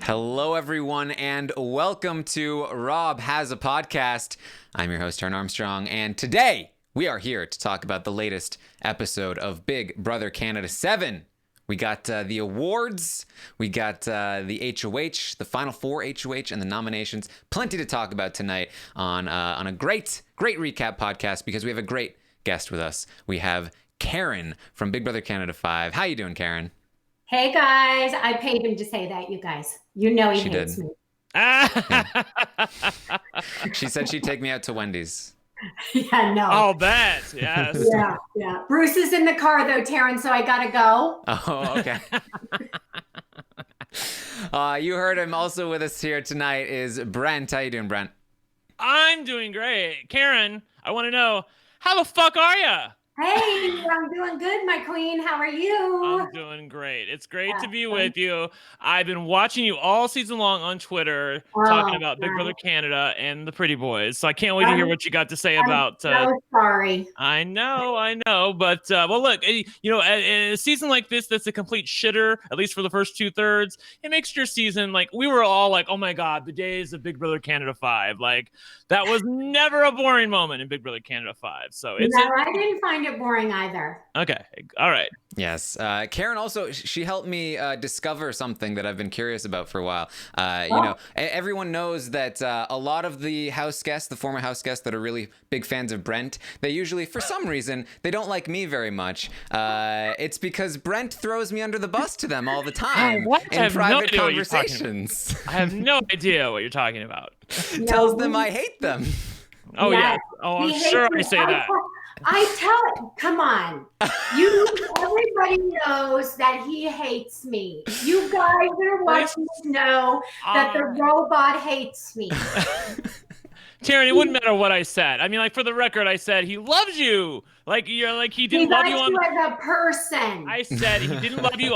Hello, everyone, and welcome to Rob Has a Podcast. I'm your host, Aaron Armstrong, and today we are here to talk about the latest episode of Big Brother Canada 7. We got the awards, we got the HOH, the Final Four HOH, and the nominations. Plenty to talk about tonight on a great recap podcast because we have a great guest with us. We have Karen from Big Brother Canada 5. How you doing, Karen? Hey guys, I paid him to say that, you guys. You know he hates me. Yeah. She said she'd take me out to Wendy's. Yeah, no. I'll bet. Yes. Yeah. Bruce is in the car though, Taryn, so I gotta go. Oh, okay. You heard him. Also with us here tonight is Brent. How you doing, Brent? I'm doing great. Karen, I want to know, how the fuck are you? Hey, I'm doing good, my queen. How are you? I'm doing great. It's great to be with you. I've been watching you all season long on Twitter, talking about Big Brother Canada and the Pretty Boys. So I can't wait to hear what you got to say about. So sorry. I know. But, well, look, a season like this that's a complete shitter, at least for the first 2/3, it makes your season, like, we were all like, oh my God, the days of Big Brother Canada 5. Like, that was never a boring moment in Big Brother Canada 5. So it's. No, I didn't find it boring either. Okay. All right. Yes. Karen also, she helped me discover something that I've been curious about for a while. Everyone knows that a lot of the house guests, the former house guests that are really big fans of Brent, they usually, for some reason, they don't like me very much. It's because Brent throws me under the bus to them all the time in private conversations. I have no idea what you're talking about. Tells them I hate them. Oh, yeah. Oh, I'm sure I say that. Come on. Everybody knows that he hates me. You guys that are watching know that the robot hates me. Taryn, it wouldn't matter what I said. I mean, like, for the record, I said he loves you. Like, you're like, he didn't love you as a person. I said he didn't love you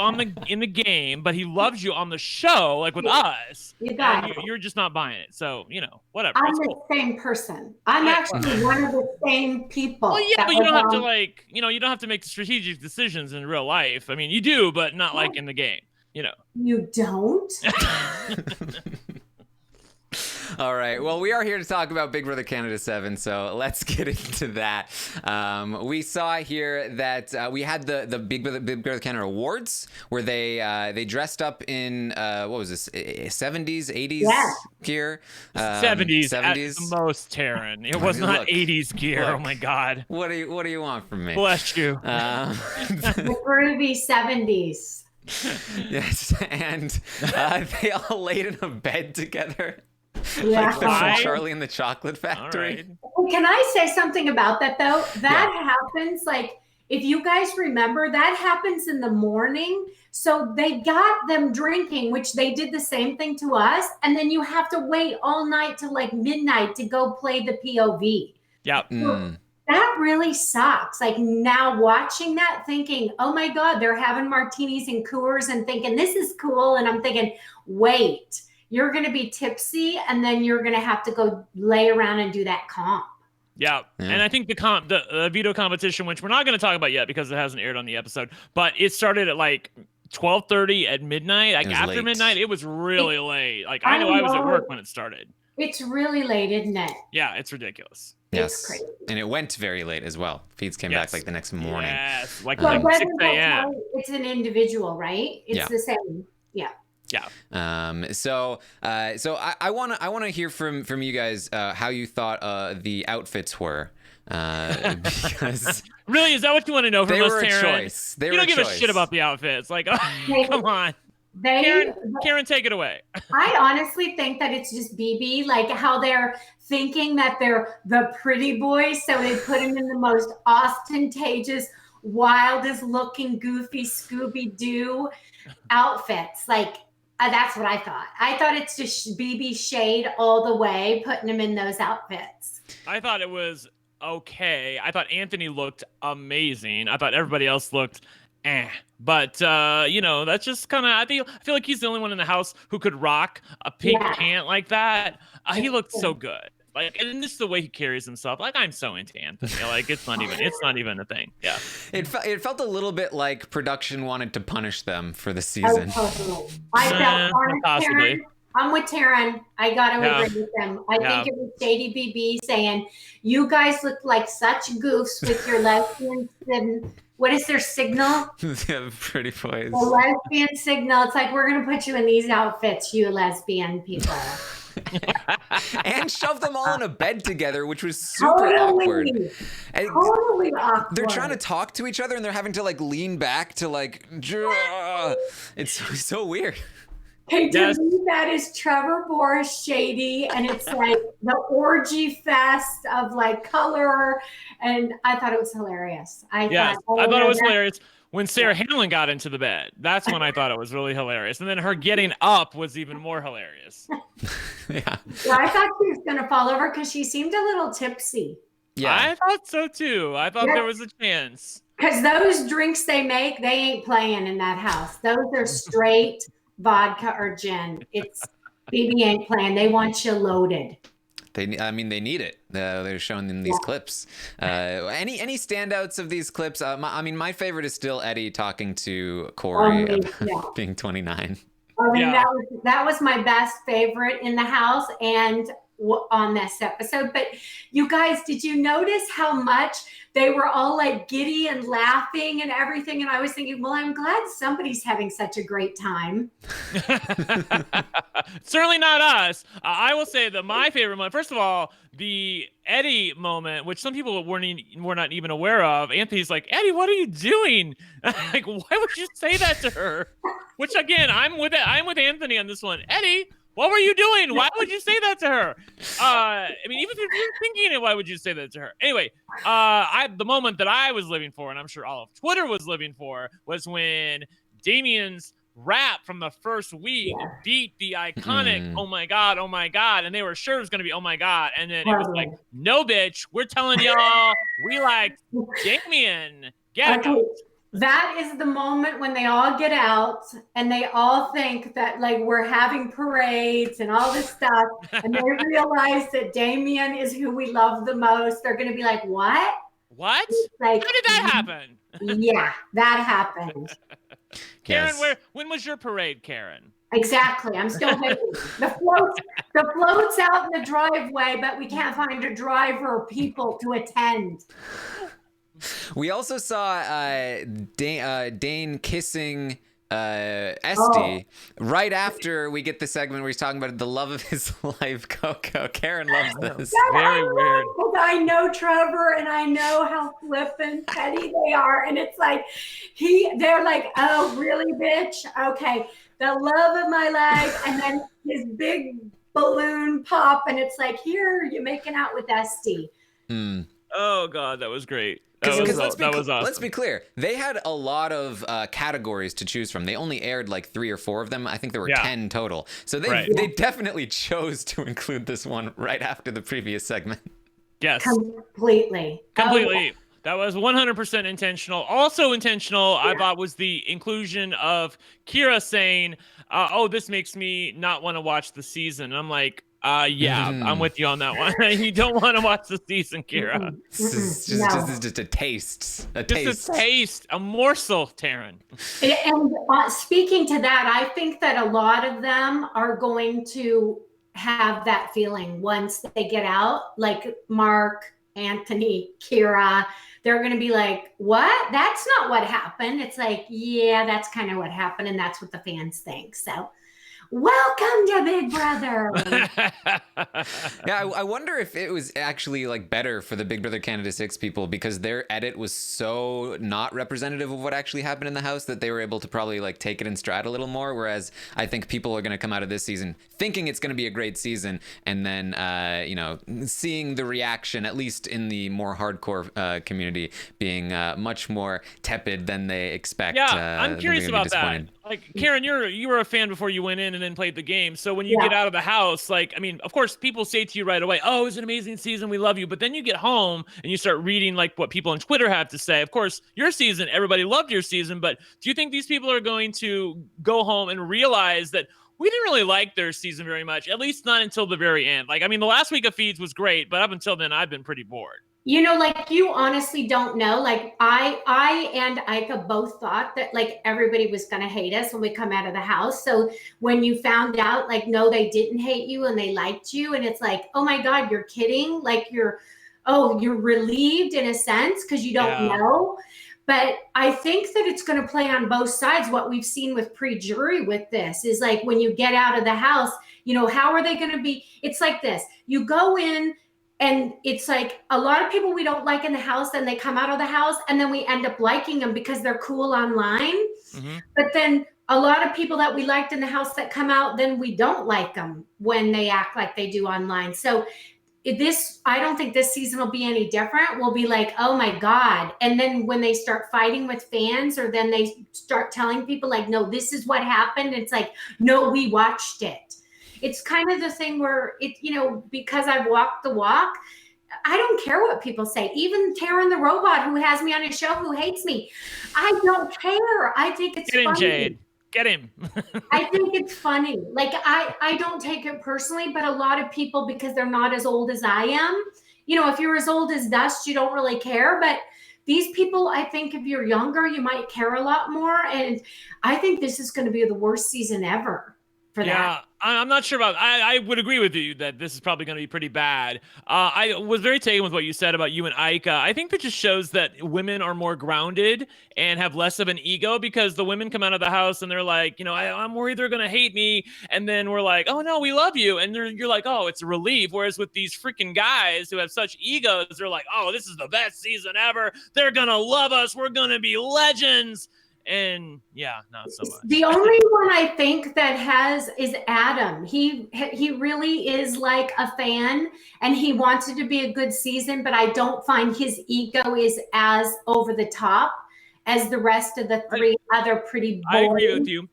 in the game, but he loves you on the show, like with us. You got it. You're just not buying it. So, whatever. I'm the same person. I'm actually one of the same people. Well, yeah, but you don't have to you don't have to make strategic decisions in real life. I mean, you do, but not like in the game, You don't? All right. Well, we are here to talk about Big Brother Canada 7, so let's get into that. We saw here that we had the Big Brother Canada Awards, where they dressed up in what was this, 70s, 80s gear? 70s at the most, Taryn. It was not 80s gear. Oh my God. What do you want from me? Bless you. The groovy 70s. Yes, and they all laid in a bed together. Yeah. Like they're from Charlie and the Chocolate Factory. Right. Can I say something about that though? That happens, like, if you guys remember, that happens in the morning. So they got them drinking, which they did the same thing to us. And then you have to wait all night till like midnight to go play the POV. Yeah. So that really sucks. Like, now watching that, thinking, oh my God, they're having martinis and Coors and thinking this is cool. And I'm thinking, wait. You're going to be tipsy, and then you're going to have to go lay around and do that comp. Yeah. And I think the veto competition, which we're not going to talk about yet because it hasn't aired on the episode, but it started at like 12:30 at midnight. Like after late. Midnight, it was really late. Like I know I was at work when it started. It's really late, isn't it? Yeah, it's ridiculous. Yes. It's crazy. And it went very late as well. Feeds came back like the next morning. Yes, like 6 a.m. It's an individual, right? It's the same. Yeah. Yeah. So I wanna hear from you guys how you thought the outfits were. Because really, is that what you want to know from us, Taryn? They were a choice. You don't give a shit about the outfits. Like, come on. Karen, take it away. I honestly think that it's just BB, like how they're thinking that they're the pretty boys, so they put them in the most ostentatious, wildest looking, goofy Scooby-Doo outfits. Like, that's what I thought. I thought it's just BB shade all the way, putting them in those outfits. I thought it was okay. I thought Anthony looked amazing. I thought everybody else looked But that's just kind of, I feel like he's the only one in the house who could rock a pink pant like that. He looked so good. Like, and this is the way he carries himself. Like, I'm so into Anthony. Like, it's not even a thing. Yeah. It felt a little bit like production wanted to punish them for the season. Totally. I felt honest, possibly. Taryn. I'm with Taryn. I gotta agree with him. I think it was Shady BB saying, "You guys look like such goofs with your lesbian and what is their signal? Pretty boys. The lesbian signal. It's like we're gonna put you in these outfits, you lesbian people." And shove them all in a bed together, which was super awkward. And totally awkward. They're trying to talk to each other and they're having to like lean back to like, it's so weird. Hey, to me, that is Trevor Boris Shady, and it's like the orgy fest of like color, and I thought it was hilarious. I thought it was hilarious. When Sarah Hamlin got into the bed, that's when I thought it was really hilarious. And then her getting up was even more hilarious. Yeah. Well, I thought she was going to fall over because she seemed a little tipsy. Yeah. I thought so too. I thought there was a chance. Because those drinks they make, they ain't playing in that house. Those are straight vodka or gin. It's BB ain't playing. They want you loaded. They need it. They're showing them these clips. Any standouts of these clips? My favorite is still Eddie talking to Corey about being 29. I mean, that was my best favorite in the house and on this episode. But you guys, did you notice how much they were all like giddy and laughing and everything? And I was thinking, well, I'm glad somebody's having such a great time. Certainly not us. I will say that my favorite moment, first of all, the Eddie moment, which some people were not even aware of. Anthony's like, Eddie, what are you doing? Like, why would you say that to her? Which again, I'm with Anthony on this one. Eddie, what were you doing? Why would you say that to her? I mean, even if you're thinking it, why would you say that to her? Anyway, the moment that I was living for, and I'm sure all of Twitter was living for, was when Damien's rap from the first week beat the iconic oh my god, and they were sure it was going to be oh my god, and then it was like, no bitch, we're telling y'all we like Damien. Get it. That is the moment when they all get out and they all think that like we're having parades and all this stuff, and they realize that Damien is who we love the most. They're going to be like, what? Like, how did that happen? Yeah, that happened. Karen, when was your parade, Karen? Exactly. I'm still waiting. The float's out in the driveway, but we can't find a driver or people to attend. We also saw Dane kissing Esty right after we get the segment where he's talking about the love of his life, Coco. Karen loves this. Very weird. Because I know Trevor and I know how flippant petty they are. And it's like, they're like, oh, really, bitch? Okay. The love of my life. And then his big balloon pop. And it's like, here, you're making out with Esty. Oh, God, that was great. Because let's awesome. be clear, they had a lot of categories to choose from. They only aired like 3 or 4 of them. I think there were 10 total. So they definitely chose to include this one right after the previous segment. Yes. Completely. That was 100% intentional. Also intentional, I thought, was the inclusion of Kira saying, this makes me not want to watch the season. And I'm like, I'm with you on that one. You don't want to watch the season, Kira. This is just a taste. A morsel, Taryn. And speaking to that, I think that a lot of them are going to have that feeling once they get out, like Mark, Anthony, Kira. They're going to be like, what? That's not what happened. It's like, yeah, that's kind of what happened. And that's what the fans think. So welcome to Big Brother. Yeah, I wonder if it was actually like better for the Big Brother Canada 6 people because their edit was so not representative of what actually happened in the house that they were able to probably like take it in stride a little more. Whereas I think people are going to come out of this season thinking it's going to be a great season, and then seeing the reaction, at least in the more hardcore community, being much more tepid than they expect. Yeah, I'm curious about that. Like, Karen, you were a fan before you went in and then played the game. So when you get out of the house, like, I mean, of course, people say to you right away, oh, it's an amazing season, we love you. But then you get home and you start reading like what people on Twitter have to say. Of course, your season, everybody loved your season. But do you think these people are going to go home and realize that we didn't really like their season very much, at least not until the very end. Like, I mean, the last week of feeds was great, but up until then, I've been pretty bored. You know, like you honestly don't know. Like I and Ika both thought that like everybody was going to hate us when we come out of the house. So when you found out, like, no, they didn't hate you and they liked you, and it's like, oh my God, you're kidding. Like you're relieved in a sense because you don't know. But I think that it's going to play on both sides. What we've seen with pre-jury with this is like when you get out of the house, you know, how are they going to be? It's like this. You go in and it's like a lot of people we don't like in the house, and they come out of the house and then we end up liking them because they're cool online. Mm-hmm. But then a lot of people that we liked in the house that come out, then we don't like them when they act like they do online. So I don't think this season will be any different. We'll be like, oh my God. And then when they start fighting with fans, or then they start telling people like, no, this is what happened. It's like, no, we watched it. It's kind of the thing where because I've walked the walk, I don't care what people say. Even Taryn the robot, who has me on his show, who hates me, I don't care. I think it's funny. Get him, Jade. Get him. I think it's funny. Like I don't take it personally, but a lot of people, because they're not as old as I am, if you're as old as dust, you don't really care. But these people, I think if you're younger, you might care a lot more. And I think this is going to be the worst season ever for that. I'm not sure about. I would agree with you that this is probably going to be pretty bad. I was very taken with what you said about you and Ika. I think that just shows that women are more grounded and have less of an ego, because the women come out of the house and they're like, I'm worried they're going to hate me, and then we're like, oh no, we love you, and you're like, oh, it's a relief. Whereas with these freaking guys who have such egos, they're like, oh, this is the best season ever. They're gonna love us. We're gonna be legends. And not so much. The only one I think that is Adam. He really is like a fan, and he wants it to be a good season, but I don't find his ego is as over the top as the rest of the three other pretty boys. I agree with you.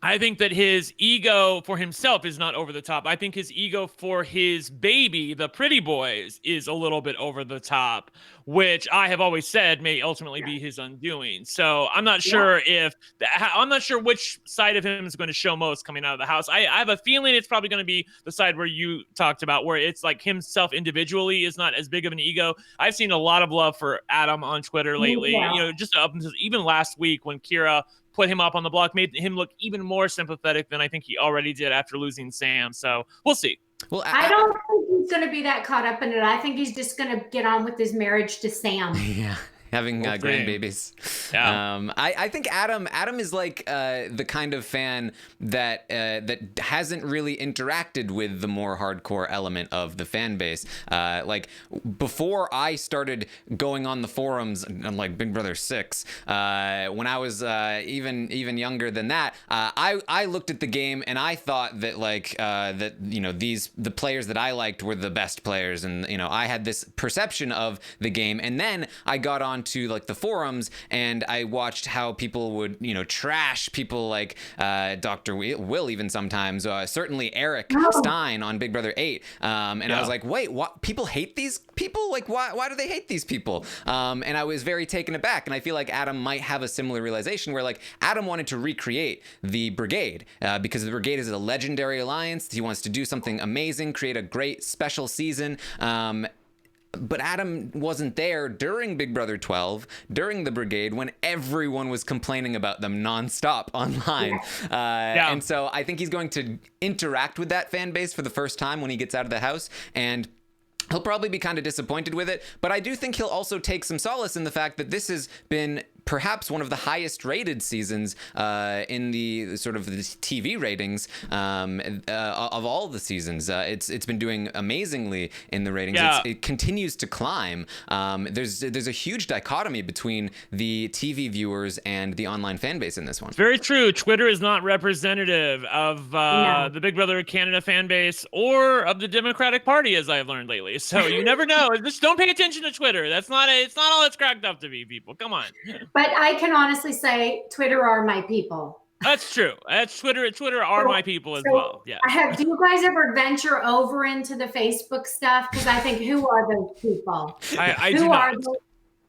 I think that his ego for himself is not over the top. I think his ego for his baby, the pretty boys, is a little bit over the top, which I have always said may ultimately be his undoing. So I'm not sure I'm not sure which side of him is going to show most coming out of the house. I have a feeling it's probably going to be the side where you talked about, where it's like himself individually is not as big of an ego. I've seen a lot of love for Adam on Twitter lately. Just up until even last week when Kira put him up on the block, made him look even more sympathetic than I think he already did after losing Sam. So we'll see. Well, I don't think he's going to be that caught up in it. I think he's just going to get on with his marriage to Sam. Yeah. Having grandbabies. Yeah. I think Adam is like the kind of fan that hasn't really interacted with the more hardcore element of the fan base. Like before I started going on the forums on like Big Brother 6, when I was even younger than that, I looked at the game and I thought that the players that I liked were the best players, and I had this perception of the game, and then I got on to like the forums and I watched how people would trash people like Dr. Will even sometimes, certainly Eric Stein on Big Brother 8, and I was like, wait, what? People hate these people? Like why do they hate these people? And I was very taken aback, and I feel like Adam might have a similar realization where like Adam wanted to recreate the Brigade because the Brigade is a legendary alliance. He wants to do something amazing, create a great special season. But Adam wasn't there during Big Brother 12, during the Brigade, when everyone was complaining about them nonstop online. And so I think he's going to interact with that fan base for the first time when he gets out of the house, and he'll probably be kind of disappointed with it. But I do think he'll also take some solace in the fact that this has been perhaps one of the highest rated seasons in the sort of the TV ratings of all the seasons. It's been doing amazingly in the ratings. Yeah. It continues to climb. There's a huge dichotomy between the TV viewers and the online fan base in this one. Very true. Twitter is not representative of the Big Brother Canada fan base or of the Democratic Party, as I've learned lately. So you never know. Just don't pay attention to Twitter. It's not all it's cracked up to be, people. Come on. But I can honestly say Twitter are my people. That's true. That's Twitter. Twitter are my people as well. Yeah. Do you guys ever venture over into the Facebook stuff? Because I think, who are those people? I do not.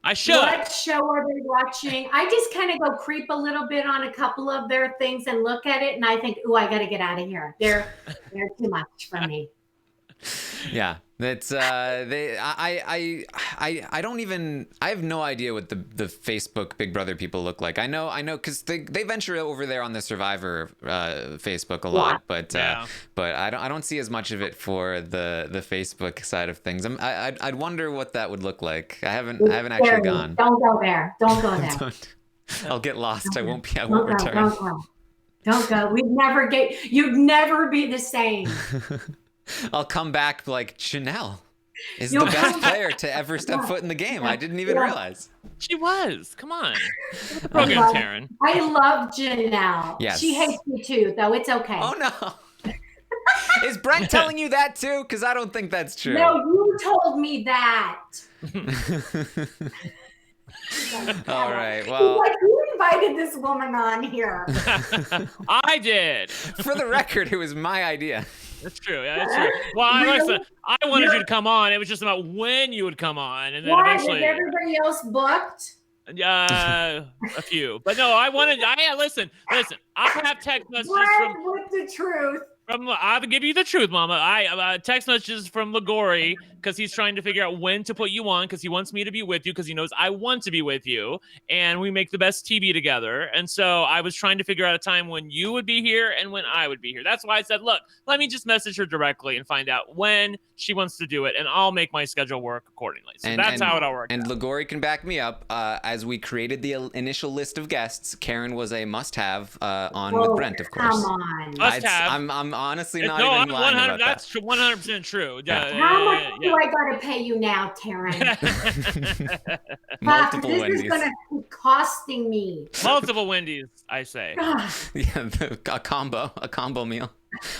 I should. What show are they watching? I just kind of go creep a little bit on a couple of their things and look at it, and I think, "Ooh, I got to get out of here. They're too much for me." Yeah, it's I don't even, I have no idea what the Facebook Big Brother people look like. I know because they venture over there on the Survivor Facebook a lot, but I don't see as much of it for the Facebook side of things. I'd wonder what that would look like. I haven't actually gone. Don't go there. Don't go there. I'll get lost. I won't Don't return. Don't go. You'd never be the same. I'll come back like Chanel is the best player to ever step foot in the game. I didn't even realize. She was. Come on. Program, Taryn. I love Janelle. Yes. She hates me too, though. It's okay. Oh, no. Is Brent telling you that too? Because I don't think that's true. No, you told me that. All right. Well, like, you invited this woman on here. I did. For the record, it was my idea. That's true. Yeah, that's true. Well, listen, I wanted you to come on. It was just about when you would come on, and then eventually. Is everybody else booked? A few, but no, listen. I have text messages Brent with the truth. I'll give you the truth, Mama. I text messages from Ligori because he's trying to figure out when to put you on because he wants me to be with you because he knows I want to be with you and we make the best TV together. And so I was trying to figure out a time when you would be here and when I would be here. That's why I said, look, let me just message her directly and find out when she wants to do it, and I'll make my schedule work accordingly. So that's how it'll work. And Ligori can back me up. As we created the initial list of guests, Karen was a must-have with Brent, of course. Come on. Must-have. I'm honestly not even lying about that's 100% true. How much do I got to pay you now, Taryn? Multiple this Wendy's. Is going to be costing me. Multiple Wendy's, I say. Yeah, a combo meal.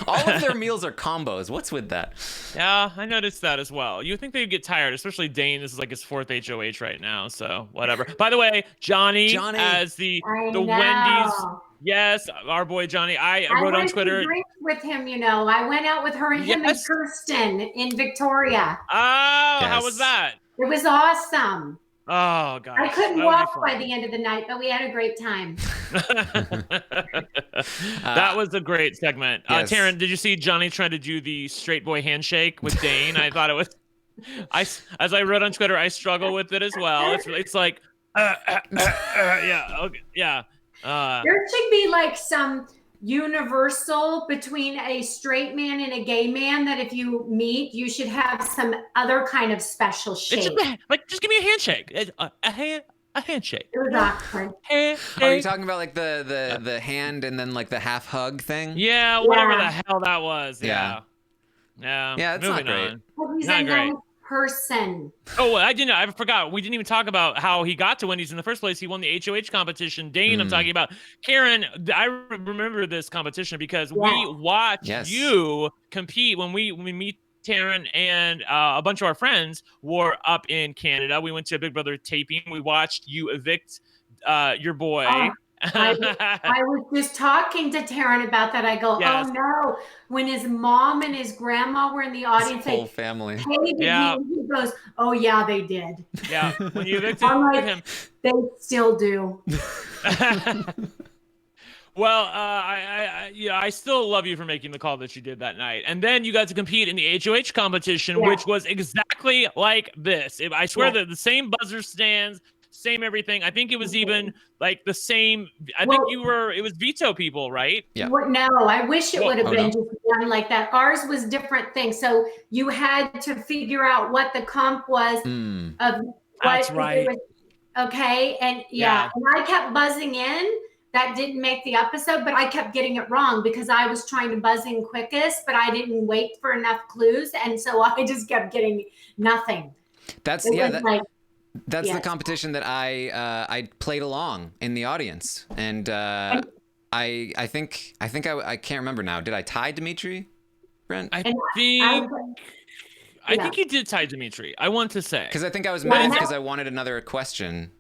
All of their meals are combos. What's with that? Yeah, I noticed that as well. You would think they'd get tired, especially Dane. This is like his 4th HOH right now, so whatever. By the way, Johnny as the Wendy's. Yes, our boy Johnny. I wrote on Twitter. I went to drink with him, I went out with him and Kirsten in Victoria. Oh, yes. How was that? It was awesome. Oh, gosh. I couldn't walk by the end of the night, but we had a great time. That was a great segment. Yes. Taryn, did you see Johnny trying to do the straight boy handshake with Dane? I thought it was... as I wrote on Twitter, I struggle with it as well. It's like... yeah, okay, yeah. There should be like some universal between a straight man and a gay man that if you meet, you should have some other kind of special shake. Just give me a handshake. A handshake. It was awkward. Are you talking about like the hand and then like the half hug thing? Yeah, whatever the hell that was. Yeah, it's not great. He's a nice person. Oh, I forgot. We didn't even talk about how he got to Wendy's in the first place. He won the HOH competition. Dane, I'm talking about. Karen, I remember this competition because we watched you compete when we meet Taryn and a bunch of our friends were up in Canada. We went to a Big Brother taping. We watched you evict your boy. I was just talking to Taryn about that. I go, oh no, when his mom and his grandma were in the audience, his whole family. He goes, oh yeah, they did. Yeah, when you evicted him, they still do. Well, I still love you for making the call that you did that night. And then you got to compete in the HOH competition, which was exactly like this. I swear that the same buzzer stands, same everything. I think it was even like the same. I think it was veto people, right? Yeah. No, I wish it would have been just done like that. Ours was different things. So you had to figure out what the comp was of what. That's right. Okay. And and I kept buzzing in. That didn't make the episode, but I kept getting it wrong because I was trying to buzz in quickest, but I didn't wait for enough clues. And so I just kept getting nothing. That's the competition that I played along in the audience. And I think I can't remember now. Did I tie Dimitri, Brent? I think you did tie Dimitri. I want to say. Because I think I was mad because I wanted another question.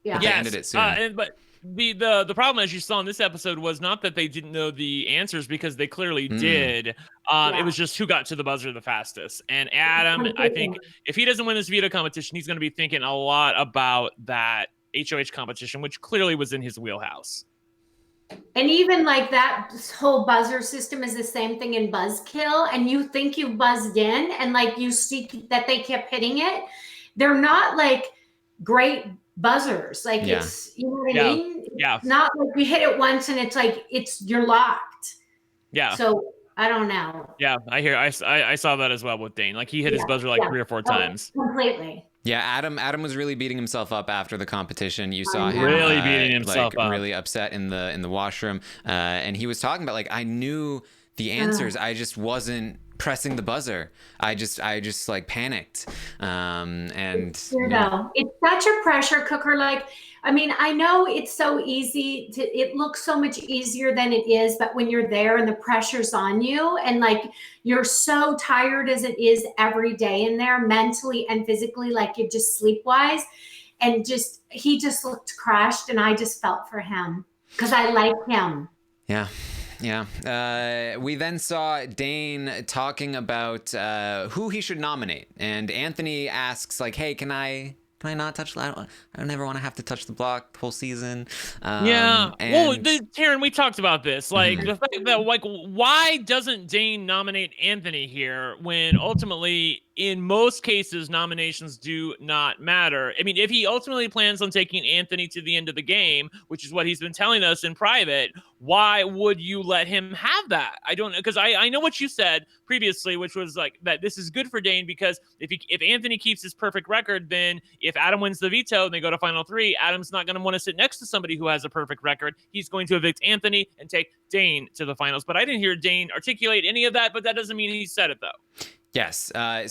Yeah. They ended it soon. the problem, as you saw in this episode, was not that they didn't know the answers, because they clearly did. It was just who got to the buzzer the fastest. And Adam, I think if he doesn't win this veto competition, he's going to be thinking a lot about that HOH competition, which clearly was in his wheelhouse. And even like that whole buzzer system is the same thing in Buzzkill, and you think you buzzed in and like you see that they kept hitting it. They're not like great buzzers. Like it's, you know what I mean? It's not like you hit it once and it's like you're locked. Yeah. So I don't know. Yeah, I saw that as well with Dane. Like he hit his buzzer like 3 or 4 times. Completely. Yeah, Adam was really beating himself up after the competition. You saw him really beating himself up, really upset in the washroom, and he was talking about like, I knew the answers, I just wasn't pressing the buzzer. I just like panicked, and it's such a pressure cooker. Like, I mean, I know it's so easy it looks so much easier than it is, but when you're there and the pressure's on you and like you're so tired as it is every day in there, mentally and physically, like you're just sleep-wise, and he just looked crushed, and I just felt for him because I like him. Yeah. We then saw Dane talking about who he should nominate, and Anthony asks like, "Hey, can I not touch? I don't ever want to have to touch the block the whole season." Well, Taryn, we talked about this. Like the fact that like, why doesn't Dane nominate Anthony here when ultimately, in most cases, nominations do not matter? I mean, if he ultimately plans on taking Anthony to the end of the game, which is what he's been telling us in private, why would you let him have that? I don't know, because I know what you said previously, which was like that this is good for Dane, because if Anthony keeps his perfect record, then if Adam wins the veto and they go to final 3, Adam's not going to want to sit next to somebody who has a perfect record. He's going to evict Anthony and take Dane to the finals. But I didn't hear Dane articulate any of that, but that doesn't mean he said it, though. Yes. My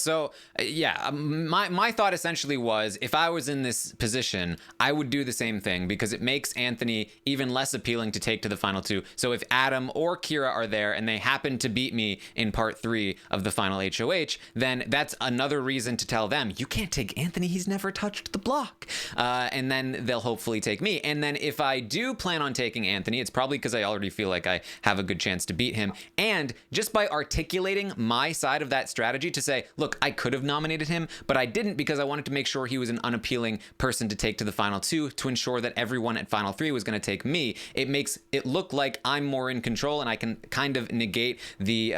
thought essentially was, if I was in this position, I would do the same thing, because it makes Anthony even less appealing to take to the final 2. So if Adam or Kira are there and they happen to beat me in part 3 of the final HOH, then that's another reason to tell them, you can't take Anthony. He's never touched the block. And then they'll hopefully take me. And then if I do plan on taking Anthony, it's probably because I already feel like I have a good chance to beat him. And just by articulating my side of that strategy, to say, look, I could have nominated him, but I didn't, because I wanted to make sure he was an unappealing person to take to the final 2, to ensure that everyone at final 3 was going to take me. It makes it look like I'm more in control, and I can kind of negate the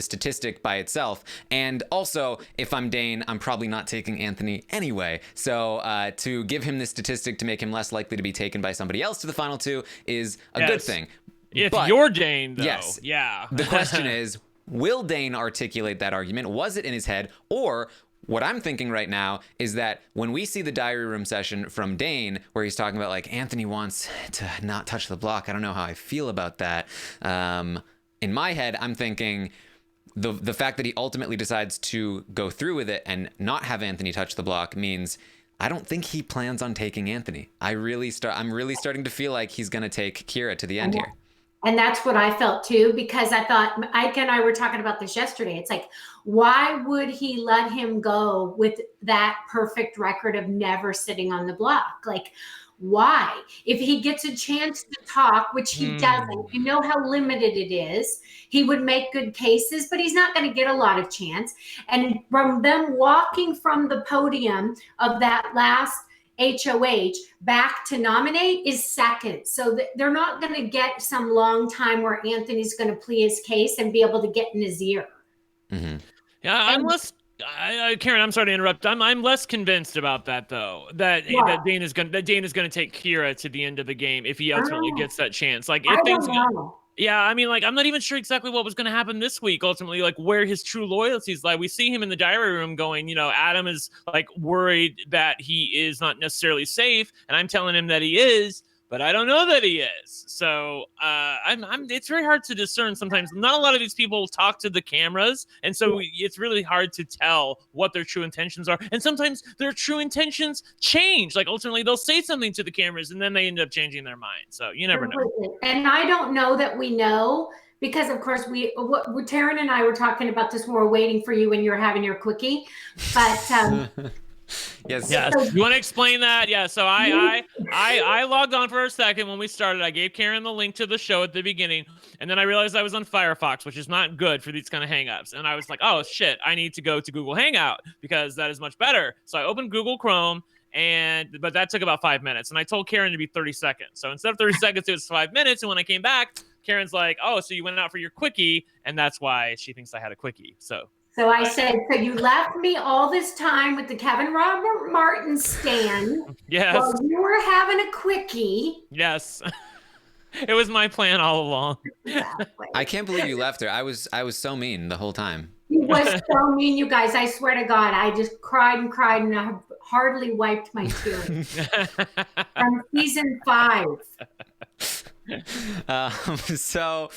statistic by itself. And also, if I'm Dane, I'm probably not taking Anthony anyway. So to give him this statistic to make him less likely to be taken by somebody else to the final 2 is a good thing. If you're Dane, though. Yes. Yeah. The question is, will Dane articulate that argument? Was it in his head? Or what I'm thinking right now is that when we see the diary room session from Dane, where he's talking about like, Anthony wants to not touch the block, I don't know how I feel about that. In my head, I'm thinking the fact that he ultimately decides to go through with it and not have Anthony touch the block means I don't think he plans on taking Anthony. I'm really starting to feel like he's going to take Kira to the end here. And that's what I felt too, because I thought, Ike and I were talking about this yesterday. It's like, why would he let him go with that perfect record of never sitting on the block? Like, why? If he gets a chance to talk, which he doesn't, you know how limited it is, he would make good cases, but he's not going to get a lot of chance. And from them walking from the podium of that last HOH back to nominate is seconds. So they're not going to get some long time where Anthony's going to plead his case and be able to get in his ear. Mm-hmm. Yeah, Karen, I'm sorry to interrupt. I'm less convinced about that though. That Dane is going to take Kira to the end of the game if he ultimately gets that chance. Like if things go. Yeah, I mean, like, I'm not even sure exactly what was going to happen this week, ultimately, like, where his true loyalties lie. We see him in the diary room going, you know, Adam is, like, worried that he is not necessarily safe, and I'm telling him that he is, but I don't know that he is. So it's very hard to discern sometimes. Not a lot of these people talk to the cameras, and so it's really hard to tell what their true intentions are. And sometimes their true intentions change. Like ultimately, they'll say something to the cameras, and then they end up changing their mind. So you never know. And I don't know that we know, because of course Taryn and I were talking about this when we were waiting for you when you were having your quickie, but. Yes. Yes. You want to explain that? Yeah. So I logged on for a second when we started. I gave Karen the link to the show at the beginning, and then I realized I was on Firefox, which is not good for these kind of hangups. And I was like, oh shit, I need to go to Google Hangout because that is much better. So I opened Google Chrome, but that took about 5 minutes, and I told Karen to be 30 seconds. So instead of 30 seconds, it was 5 minutes. And when I came back, Karen's like, oh, so you went out for your quickie, and that's why she thinks I had a quickie. So I said, so you left me all this time with the Kevin Robert Martin stand. Yes. While you were having a quickie. Yes. It was my plan all along. Exactly. I can't believe you left her. I was so mean the whole time. He was so mean, you guys. I swear to God, I just cried and cried, and I hardly wiped my tears. From season 5. So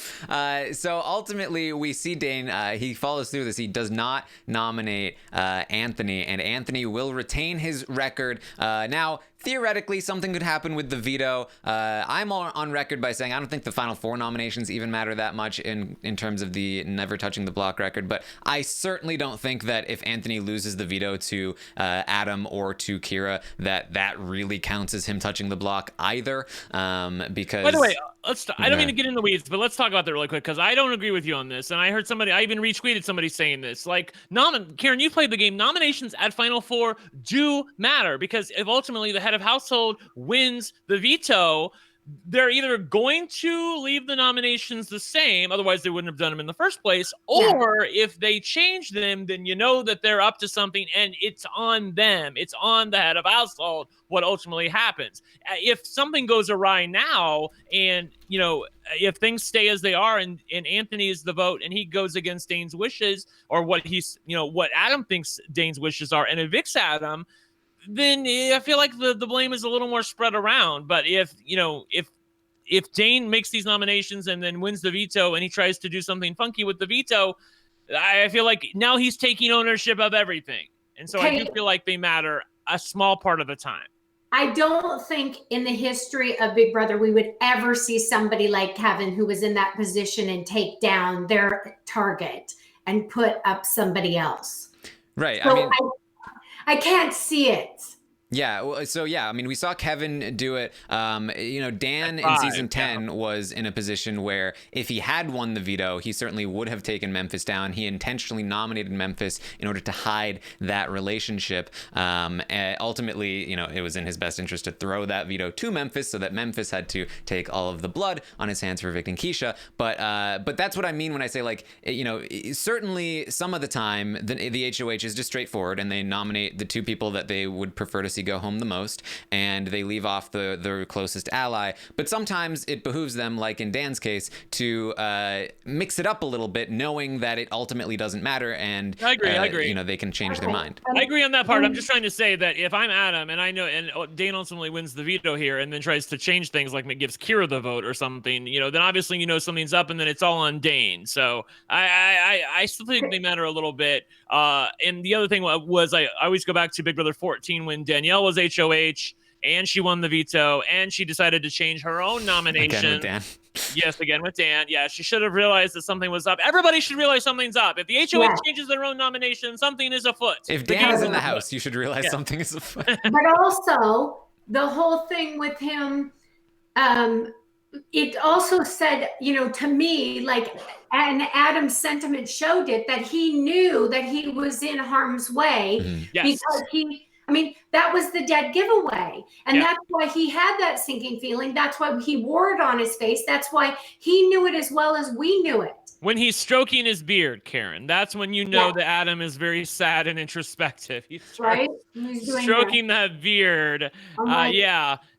ultimately we see Dane, he follows through this. He does not nominate Anthony, and Anthony will retain his record. Now, theoretically, something could happen with the veto. I'm on record by saying I don't think the final 4 nominations even matter that much in terms of the never touching the block record, but I certainly don't think that if Anthony loses the veto to Adam or to Kira, that really counts as him touching the block either. Because, by the way, I don't mean to get in the weeds, but let's talk about that really quick, because I don't agree with you on this. And I heard I even retweeted somebody saying this. Like, Karen, you played the game. Nominations at Final 4 do matter, because if ultimately the head of household wins the veto, they're either going to leave the nominations the same, otherwise they wouldn't have done them in the first place, or if they change them, then you know that they're up to something, and it's on them. It's on the head of household what ultimately happens. If something goes awry now, and if things stay as they are, and Anthony is the vote, and he goes against Dane's wishes, or what Adam thinks Dane's wishes are, and evicts Adam, then I feel like the blame is a little more spread around. But if Dane makes these nominations and then wins the veto, and he tries to do something funky with the veto, I feel like now he's taking ownership of everything. And so I do feel like they matter a small part of the time. I don't think in the history of Big Brother we would ever see somebody like Kevin, who was in that position, and take down their target and put up somebody else. Right. So I can't see it. Yeah. So yeah, I mean, we saw Kevin do it. Dan in season 10 was in a position where if he had won the veto, he certainly would have taken Memphis down. He intentionally nominated Memphis in order to hide that relationship. Ultimately, it was in his best interest to throw that veto to Memphis, so that Memphis had to take all of the blood on his hands for evicting Keisha. But that's what I mean when I say, like, certainly some of the time the HOH is just straightforward, and they nominate the 2 people that they would prefer to see go home the most, and they leave off the closest ally. But sometimes it behooves them, like in Dan's case, to mix it up a little bit, knowing that it ultimately doesn't matter, and I agree. They can change their mind. I agree on that part. I'm just trying to say that if I'm Adam, and I know, and Dane ultimately wins the veto here, and then tries to change things, like gives Kira the vote or something, then obviously something's up, and then it's all on Dane. So I still think they matter a little bit. And the other thing was, I always go back to Big Brother 14 when Danielle was HOH, and she won the veto, and she decided to change her own nomination. Again with Dan. Yes, again with Dan. Yeah, she should have realized that something was up. Everybody should realize something's up. If the HOH changes their own nomination, something is afoot. If Dan is in the house, you should realize something is afoot. But also, the whole thing with him, it also said, to me, like, and Adam's sentiment showed it, that he knew that he was in harm's way. Mm-hmm. Yes. Because that was the dead giveaway. And that's why he had that sinking feeling. That's why he wore it on his face. That's why he knew it as well as we knew it. When he's stroking his beard, Karen, that's when you know that Adam is very sad and introspective. He's stroking that beard.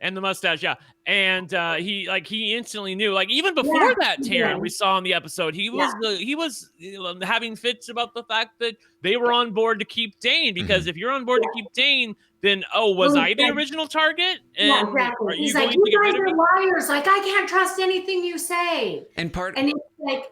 And the mustache, And he instantly knew, like, even before that, Taryn, we saw in the episode, he was having fits about the fact that they were on board to keep Dane, because if you're on board to keep Dane, then was I the original target? And exactly. He's like, you guys are liars. Like, I can't trust anything you say. And it's like,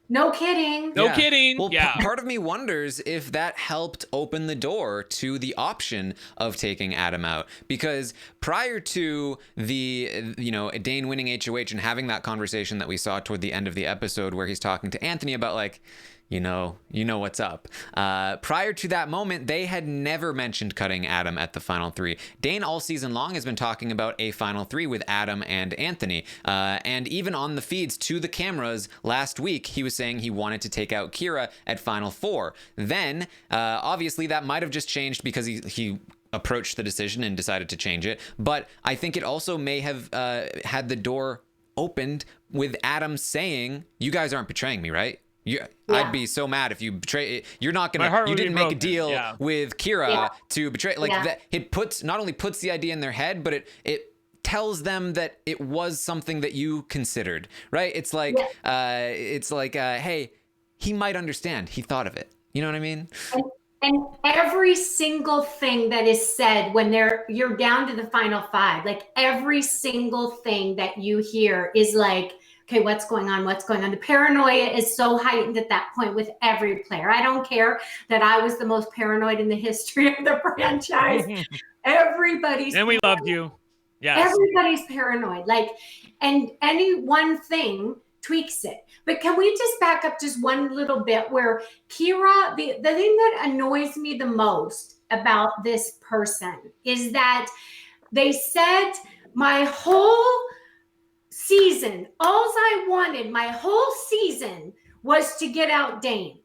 no kidding. No kidding. Well, part of me wonders if that helped open the door to the option of taking Adam out, because prior to the, Dane winning HOH and having that conversation that we saw toward the end of the episode where he's talking to Anthony about, like, you know what's up. Prior to that moment, they had never mentioned cutting Adam at the final 3. Dane all season long has been talking about a final 3 with Adam and Anthony. And even on the feeds to the cameras last week, he was saying he wanted to take out Kira at final 4. Then, obviously, that might have just changed because he approached the decision and decided to change it. But I think it also may have had the door opened with Adam saying, "You guys aren't betraying me, right? I'd be so mad if you betray. You're not gonna. You didn't make a deal with Kira to betray. That. It not only puts the idea in their head, but it tells them that it was something that you considered, right? It's like, hey, he might understand. He thought of it. You know what I mean? And every single thing that is said when you're down to the final 5, like every single thing that you hear is like, okay, what's going on? What's going on? The paranoia is so heightened at that point with every player. I don't care that I was the most paranoid in the history of the franchise. Everybody's and we paranoid. loved you. Yes. Everybody's paranoid. Like, and any one thing tweaks it. But can we just back up just one little bit where Kira, the thing that annoys me the most about this person is that they said my whole season, all I wanted my whole season was to get out Dane,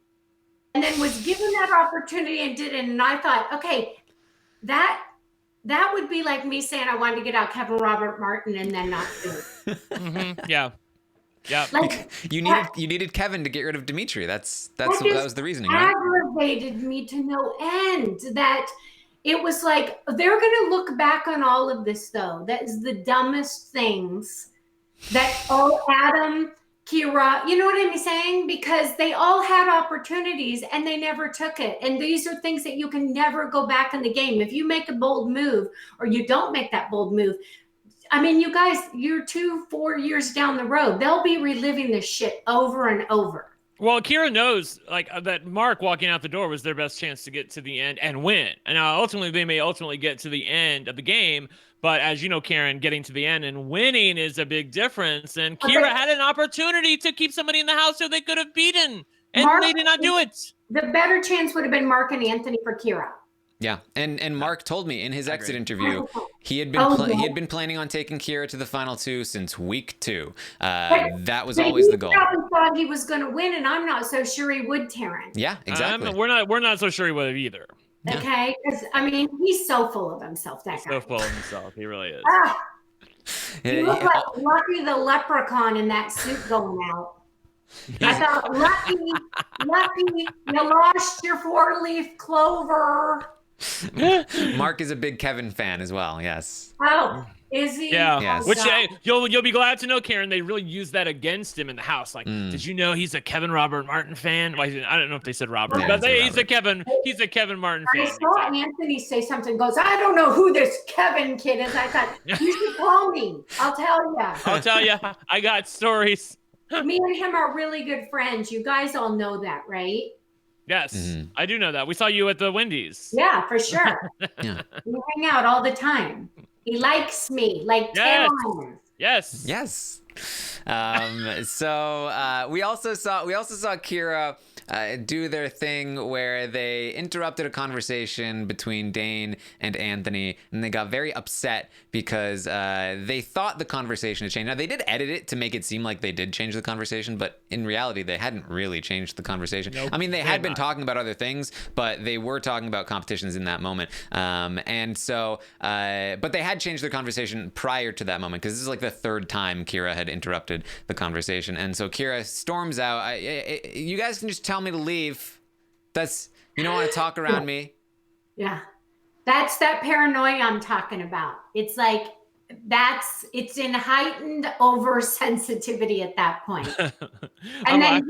and then was given that opportunity and did it. And I thought, okay, that would be like me saying I wanted to get out Kevin Robert Martin and then not do it. Yeah. Like, you needed Kevin to get rid of Dimitri. That was the reasoning, right? Aggravated me to no end. That it was like they're gonna look back on all of this though. That is the dumbest things that Adam, Kira, you know what I'm saying? Because they all had opportunities and they never took it. And these are things that you can never go back in the game. If you make a bold move or you don't make that bold move, I mean, you guys, you're 4 years down the road. They'll be reliving this shit over and over. Well, Kira knows that Mark walking out the door was their best chance to get to the end and win. And now ultimately they may get to the end of the game. But as you know, Karen, getting to the end and winning is a big difference. And Kira had an opportunity to keep somebody in the house who they could have beaten. And they did not do it. The better chance would have been Mark and Anthony for Kira. Yeah, and Mark told me in his exit interview he had been planning on taking Kira to the final 2 since week 2. That was always the goal. He probably thought he was going to win, and I'm not so sure he would, Taryn. Yeah, exactly. We're not so sure he would have either. Okay, because I mean he's so full of himself. That guy. So full of himself, he really is. He looked like Lucky the Leprechaun in that suit going out. I thought, Lucky, you lost your 4-leaf clover. Mark is a big Kevin fan as well. Yes. Oh, is he? Yeah. Yes. Which you'll be glad to know, Karen. They really use that against him in the house. Like, did you know he's a Kevin Robert Martin fan? Well, I don't know if they said Robert, but he's a Kevin Martin fan. I saw Anthony say something. Goes, I don't know who this Kevin kid is. I thought you should call me. I'll tell you. I got stories. Me and him are really good friends. You guys all know that, right? Yes, I do know that. We saw you at the Wendy's. Yeah, for sure. Yeah. We hang out all the time. He likes me like 10 times. Yes. So we also saw Kira do their thing where they interrupted a conversation between Dane and Anthony, and they got very upset because they thought the conversation had changed. Now, they did edit it to make it seem like they did change the conversation, but in reality, they hadn't really changed the conversation. Nope, I mean, they had been talking about other things, but they were talking about competitions in that moment. And so, but they had changed their conversation prior to that moment, because this is like the third time Kira had interrupted the conversation. And so Kira storms out. You guys can just tell me to leave. You don't want to talk around me. Yeah. That's that paranoia I'm talking about. It's like, it's in heightened oversensitivity at that point. And then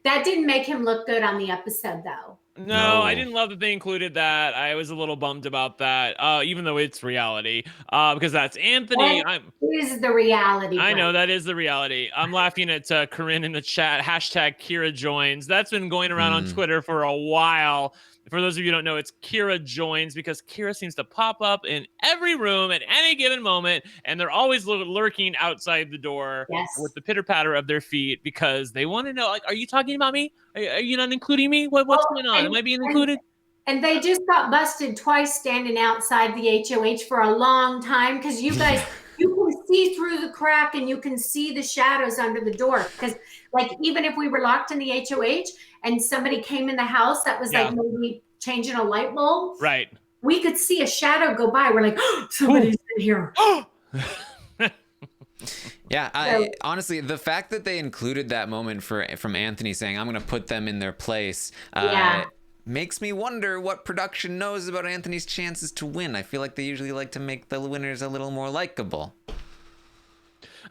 that didn't make him look good on the episode though. No, I didn't love that they included that. I was a little bummed about that, even though it's reality, because that's Anthony. That is the reality. I know that is the reality. I'm laughing at Corinne in the chat. #Kira joins. That's been going around on Twitter for a while. For those of you who don't know, it's Kira joins, because Kira seems to pop up in every room at any given moment, and they're always lurking outside the door with the pitter patter of their feet, because they want to know, like, are you talking about me? Are you not including me? What's going on? Am I being included? And they just got busted twice standing outside the HOH for a long time, because you guys, you can see through the crack and you can see the shadows under the door. Because, like, even if we were locked in the HOH and somebody came in the house that was like maybe changing a light bulb, right? We could see a shadow go by. We're like, oh, somebody's in here. Yeah, honestly, the fact that they included that moment from Anthony saying, "I'm going to put them in their place," makes me wonder what production knows about Anthony's chances to win. I feel like they usually like to make the winners a little more likable.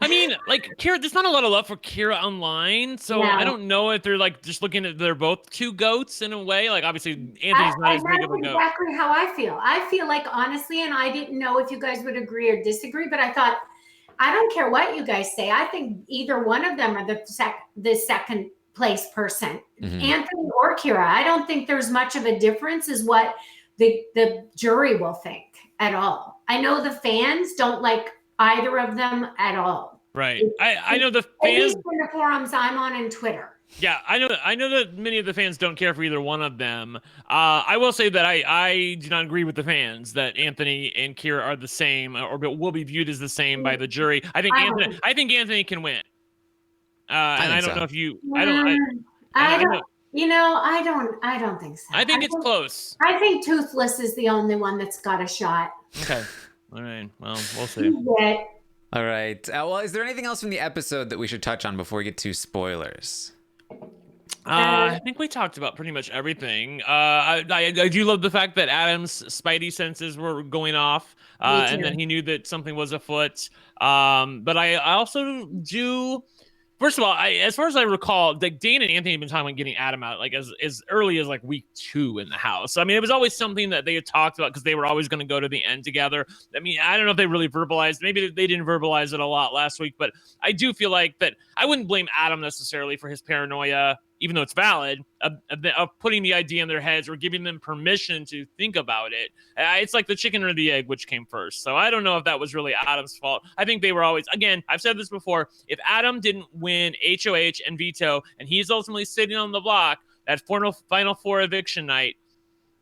I mean, like, Kira, there's not a lot of love for Kira online, so I don't know if they're like just looking at, they're both two goats in a way. Like, obviously, Anthony's not as big of a goat. That's exactly how I feel. I feel like, honestly, and I didn't know if you guys would agree or disagree, but I thought, I don't care what you guys say. I think either one of them are the second place person, Anthony or Kira. I don't think there's much of a difference is what the jury will think at all. I know the fans don't like either of them at all. Right. I know the fans. At least in the forums I'm on and Twitter. Yeah, I know that many of the fans don't care for either one of them. I will say that I do not agree with the fans that Anthony and Kira are the same, or will be viewed as the same by the jury. I think Anthony can win. And I don't know if you. I don't think so. I think it's close. I think Toothless is the only one that's got a shot. Okay. All right. Well, we'll see. All right. Well, is there anything else from the episode that we should touch on before we get to spoilers? I think we talked about pretty much everything. I do love the fact that Adam's spidey senses were going off, and then he knew that something was afoot. But I also do. First of all, as far as I recall, like, Dane and Anthony have been talking about getting Adam out like as early as like week 2 in the house. I mean, it was always something that they had talked about because they were always going to go to the end together. I mean, I don't know if they really verbalized. Maybe they didn't verbalize it a lot last week, but I do feel like that I wouldn't blame Adam necessarily for his paranoia, even though it's valid, of putting the idea in their heads or giving them permission to think about it. It's like the chicken or the egg, which came first. So I don't know if that was really Adam's fault. I think they were always, again, I've said this before, if Adam didn't win HOH and veto, and he's ultimately sitting on the block at Final Four eviction night,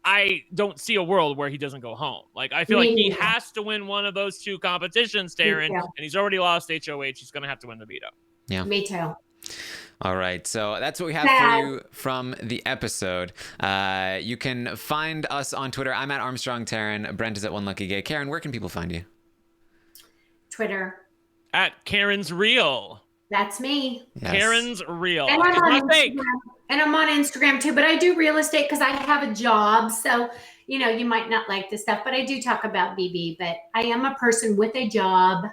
I don't see a world where he doesn't go home. Like, I feel like he has to win one of those two competitions, Darren, and he's already lost HOH. He's going to have to win the veto. Yeah. Me too. All right, so that's what we have for you from the episode. You can find us on Twitter. I'm at Armstrong Taryn. Brent is at One Lucky Gay. Karen, where can people find you? Twitter. At Karen's Real. That's me. Yes. Karen's Real. And I'm on Instagram too, but I do real estate because I have a job. So, you might not like this stuff, but I do talk about BB, but I am a person with a job.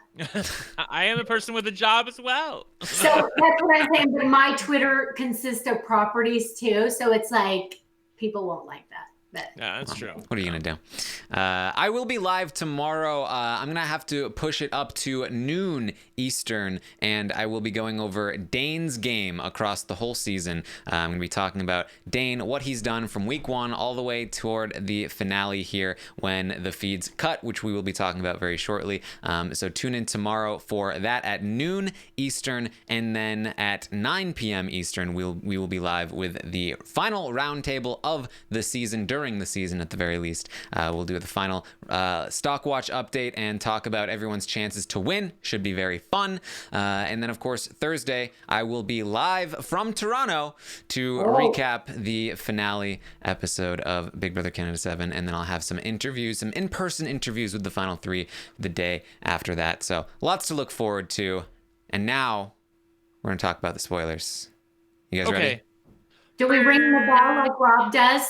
I am a person with a job as well. So that's what I'm saying. But my Twitter consists of properties too. So it's like, people won't like that. Yeah, that's true. What are you going to do? I will be live tomorrow. I'm going to have to push it up to noon Eastern, and I will be going over Dane's game across the whole season. I'm going to be talking about Dane, what he's done from week 1 all the way toward the finale here when the feeds cut, which we will be talking about very shortly. So tune in tomorrow for that at noon Eastern, and then at 9 p.m. Eastern, we will be live with the final roundtable of the season, during the season at the very least. We'll do the final stock watch update and talk about everyone's chances to win. Should be very fun. And then, of course, Thursday, I will be live from Toronto to recap the finale episode of Big Brother Canada 7. And then I'll have some interviews, some in-person interviews with the final 3 the day after that. So lots to look forward to. And now we're going to talk about the spoilers. You guys ready? Do we ring the bell like Rob does?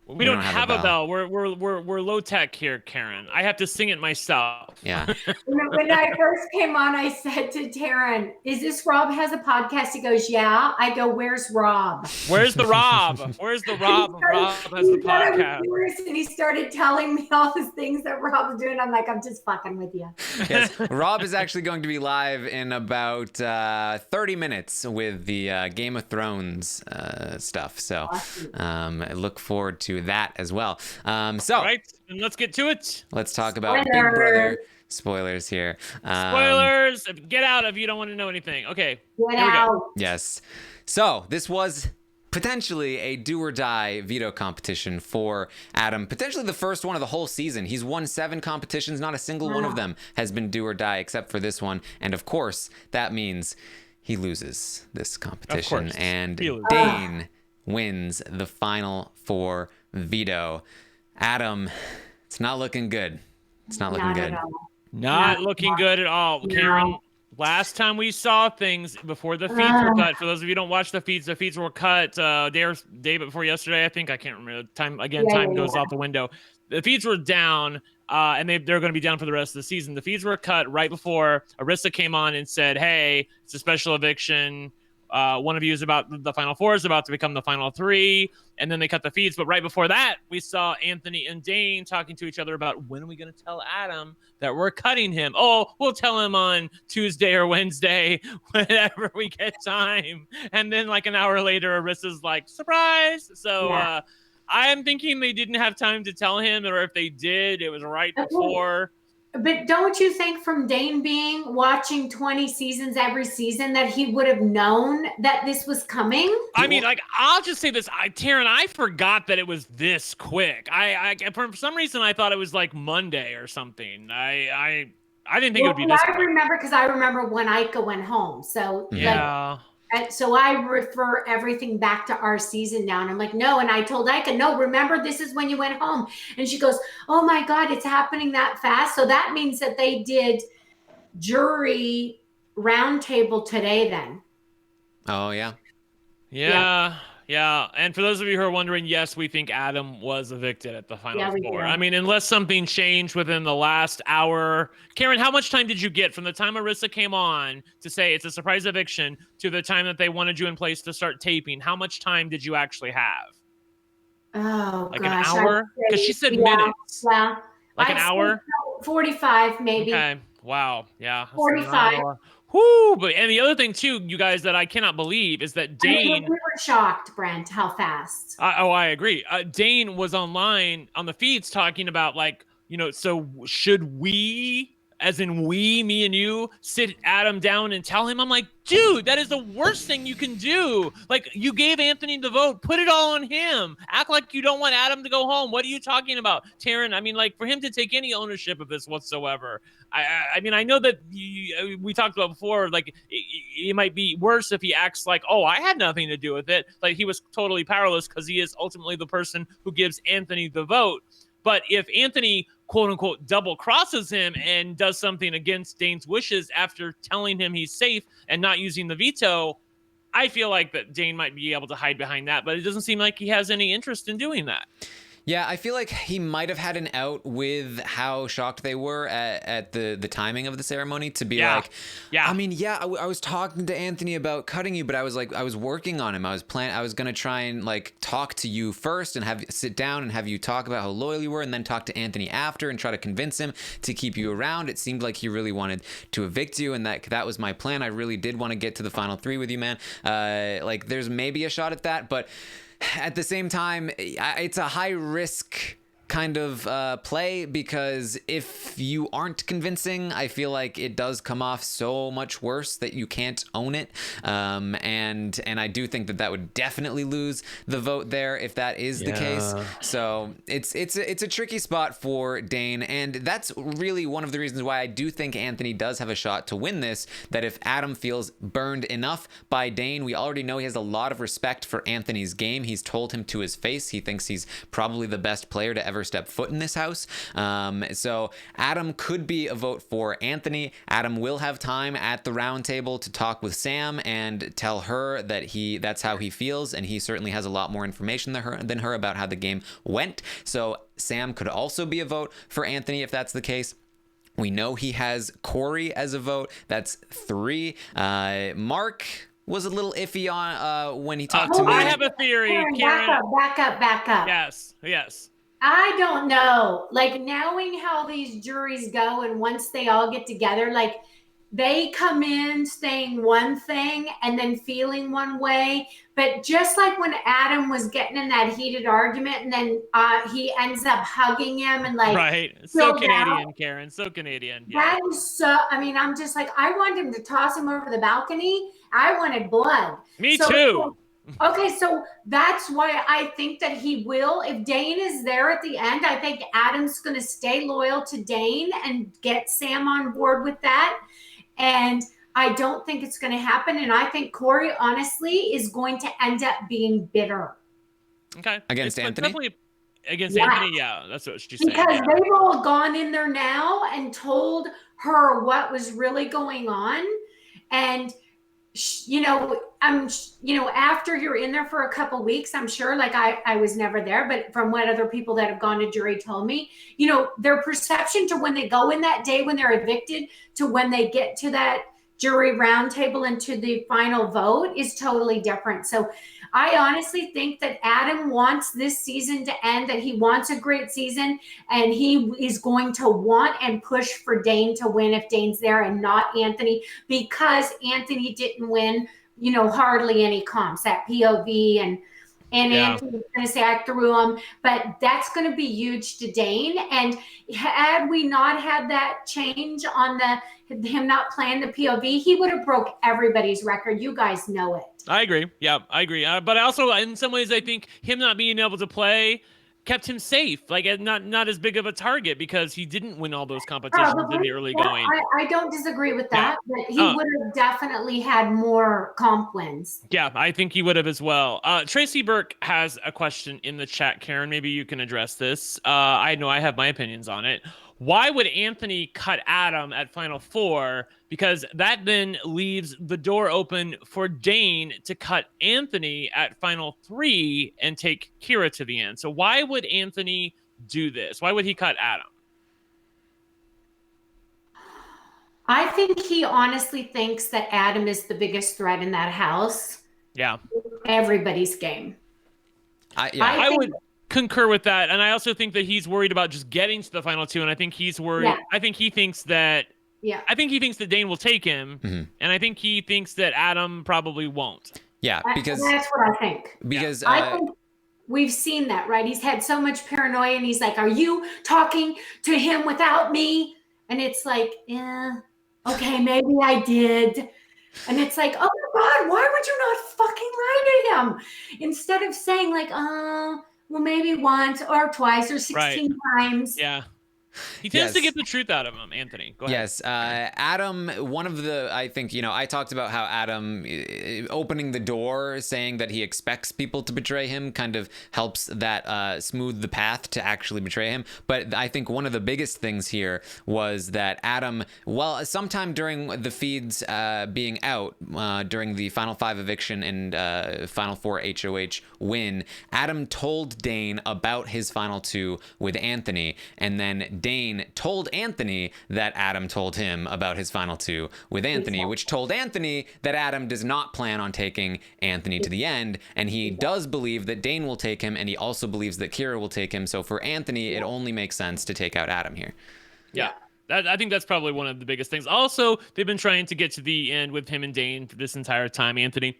We don't have a bell. We're low tech here, Karen. I have to sing it myself. Yeah. When I first came on, I said to Taryn, "Is this Rob has a podcast?" He goes, "Yeah." I go, "Where's Rob? Where's the Rob? Where's the Rob? Rob has the podcast." And he started telling me all the things that Rob was doing. I'm like, I'm just fucking with you. Yes, Rob is actually going to be live in about 30 minutes with the Game of Thrones stuff. So I look forward to into that as well. All right, and let's get to it. Let's talk about Big Brother spoilers here. Spoilers. Get out if you don't want to know anything. Okay, Get here we out. go. Yes. So this was potentially a do or die veto competition for Adam. Potentially the first one of the whole season. He's won 7 competitions. Not a single one of them has been do or die except for this one. And of course, that means he loses this competition. And Dane wins the final 4 veto. Adam, it's not looking good. It's not looking good. Not looking good at all. Karen, last time we saw things before the feeds were cut, for those of you who don't watch the feeds were cut day before yesterday, I think. I can't remember. Time goes out the window. The feeds were down, and they're going to be down for the rest of the season. The feeds were cut right before Arissa came on and said, hey, it's a special eviction. One of you is about the final 4 is about to become the final 3, and then they cut the feeds. But right before that, we saw Anthony and Dane talking to each other about when are we going to tell Adam that we're cutting him? Oh, we'll tell him on Tuesday or Wednesday, whenever we get time. And then like an hour later, Arissa's like, surprise. So I am thinking they didn't have time to tell him, or if they did, it was right before. But don't you think from Dane watching 20 seasons every season that he would have known that this was coming? I mean, like, I'll just say this, Taryn, I forgot that it was this quick. I for some reason I thought it was like Monday or something. I didn't think it would be this quick. I remember when Ika went home. So so I refer everything back to our season now. And I'm like, no. And I told Ika, no, remember, this is when you went home. And she goes, oh my God, it's happening that fast. So that means that they did jury roundtable today then. Oh, yeah. Yeah. And for those of you who are wondering, yes, we think Adam was evicted at the final 4. I mean, unless something changed within the last hour. Karen, how much time did you get from the time Arissa came on to say it's a surprise eviction to the time that they wanted you in place to start taping? How much time did you actually have? Oh, like gosh, an hour? Because she said minutes. Yeah. Like an hour? 45, maybe. Okay. Wow. Yeah. 45. Whoo! And the other thing too, you guys, that I cannot believe is that Dane. We were shocked, Brent, how fast. I agree. Dane was online on the feeds talking about so should we, as in we, me and you, sit Adam down and tell him? I'm like, dude, that is the worst thing you can do. Like, you gave Anthony the vote, put it all on him. Act like you don't want Adam to go home. What are you talking about, Taryn? I mean, like, for him to take any ownership of this whatsoever. I mean, I know that we talked about before, like, it might be worse if he acts like, oh, I had nothing to do with it. Like, he was totally powerless because he is ultimately the person who gives Anthony the vote. But if Anthony, quote unquote, double crosses him and does something against Dane's wishes after telling him he's safe and not using the veto, I feel like that Dane might be able to hide behind that, but it doesn't seem like he has any interest in doing that. Yeah, I feel like he might have had an out with how shocked they were at the timing of the ceremony to be like, I mean, I was talking to Anthony about cutting you, but I was working on him. I was going to try and like talk to you first and sit down and have you talk about how loyal you were, and then talk to Anthony after and try to convince him to keep you around. It seemed like he really wanted to evict you, and that was my plan. I really did want to get to the final 3 with you, man. Like, there's maybe a shot at that, but at the same time, it's a high risk kind of play, because if you aren't convincing, I feel like it does come off so much worse that you can't own it. And I do think that would definitely lose the vote there if that is the case. So it's a tricky spot for Dane, and that's really one of the reasons why I do think Anthony does have a shot to win this. That if Adam feels burned enough by Dane, we already know he has a lot of respect for Anthony's game. He's told him to his face he thinks he's probably the best player to ever step foot in this house. So Adam could be a vote for Anthony. Adam will have time at the round table to talk with Sam and tell her that that's how he feels, and he certainly has a lot more information than her about how the game went. So Sam could also be a vote for Anthony if that's the case. We know he has Corey as a vote. That's 3. Mark was a little iffy on when he talked to me. I have a theory, Karen. Back up. Yes. I don't know. Like, knowing how these juries go, and once they all get together, like, they come in saying one thing and then feeling one way. But just like when Adam was getting in that heated argument and then he ends up hugging him and like, right. So Canadian, Karen. So Canadian. Yeah. That is so, I mean, I'm just like, I wanted him to toss him over the balcony. I wanted blood. Me too. Okay, so that's why I think that he will. If Dane is there at the end, I think Adam's going to stay loyal to Dane and get Sam on board with that. And I don't think it's going to happen. And I think Corey, honestly, is going to end up being bitter. Okay. Against Anthony? Definitely against Anthony, yeah. That's what she's saying. Because they've all gone in there now and told her what was really going on. And after you're in there for a couple weeks, I'm sure, like I was never there, but from what other people that have gone to jury told me, their perception to when they go in that day when they're evicted to when they get to that jury roundtable and to the final vote is totally different. So I honestly think that Adam wants this season to end, that he wants a great season, and he is going to want and push for Dane to win if Dane's there and not Anthony, because Anthony didn't win, hardly any comps, that POV and Anthony's going to say I threw him, but that's going to be huge to Dane. And had we not had that change on him not playing the POV, he would have broke everybody's record. You guys know it. I agree. Yeah, I agree. But also, in some ways, I think him not being able to play kept him safe, like not as big of a target because he didn't win all those competitions in the early going. I don't disagree with that, but he would have definitely had more comp wins. Yeah, I think he would have as well. Tracy Burke has a question in the chat. Karen, maybe you can address this. I know I have my opinions on it. Why would Anthony cut Adam at Final Four? Because that then leaves the door open for Dane to cut Anthony at Final Three and take Kira to the end. So why would Anthony do this? Why would he cut Adam? I think he honestly thinks that Adam is the biggest threat in that house. Yeah. Everybody's game. I would concur with that, and I also think that he's worried about just getting to the final two, and I think he's worried. Yeah. I think he thinks that Dane will take him, and I think he thinks that Adam probably won't. Yeah, because that's what I think. Because I think we've seen that, right? He's had so much paranoia, and he's like, "Are you talking to him without me?" And it's like, "Yeah, okay, maybe I did." And it's like, "Oh my God, why would you not fucking lie to him?" Instead of saying like, well, maybe once or twice or 16 times. Yeah. He tends to get the truth out of him, Anthony. Go ahead. Yes. Adam, I think, I talked about how Adam opening the door, saying that he expects people to betray him kind of helps that smooth the path to actually betray him. But I think one of the biggest things here was that Adam, sometime during the feeds being out, during the Final 5 eviction and Final 4 HOH win, Adam told Dane about his Final 2 with Anthony, and then Dane told Anthony that Adam told him about his Final 2 with Anthony, which told Anthony that Adam does not plan on taking Anthony to the end, and he does believe that Dane will take him, and he also believes that Kira will take him. So for Anthony, it only makes sense to take out Adam here. Yeah. I think that's probably one of the biggest things. Also, they've been trying to get to the end with him and Dane for this entire time, Anthony.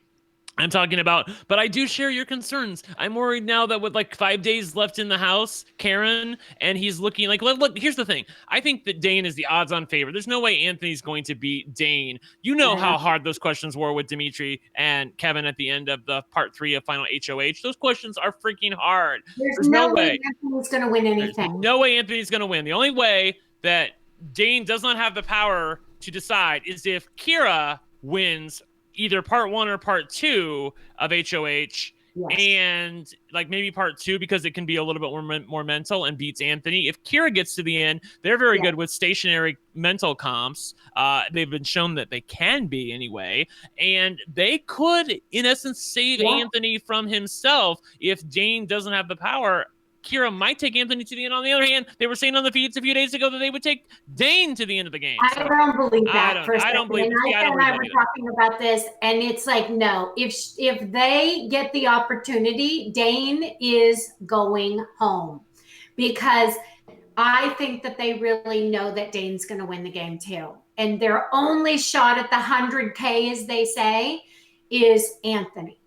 I'm talking about, but I do share your concerns. I'm worried now that with like 5 days left in the house, Karen, and he's looking like, look, here's the thing. I think that Dane is the odds-on favorite. There's no way Anthony's going to beat Dane. You know how hard those questions were with Dimitri and Kevin at the end of the part 3 of Final HOH. Those questions are freaking hard. There's no way Anthony's going to win anything. There's no way Anthony's going to win. The only way that Dane does not have the power to decide is if Kira wins either part 1 or part 2 of HOH, and like maybe part 2 because it can be a little bit more mental and beats Anthony. If Kira gets to the end, they're very good with stationary mental comps. They've been shown that they can be anyway, and they could, in essence, save Anthony from himself if Dane doesn't have the power. Kira might take Anthony to the end. On the other hand, they were saying on the feeds a few days ago that they would take Dane to the end of the game. I don't believe that. I don't believe that. And I were talking about this, and it's like, no. If they get the opportunity, Dane is going home, because I think that they really know that Dane's going to win the game too. and their only shot at the 100K, as they say, is Anthony.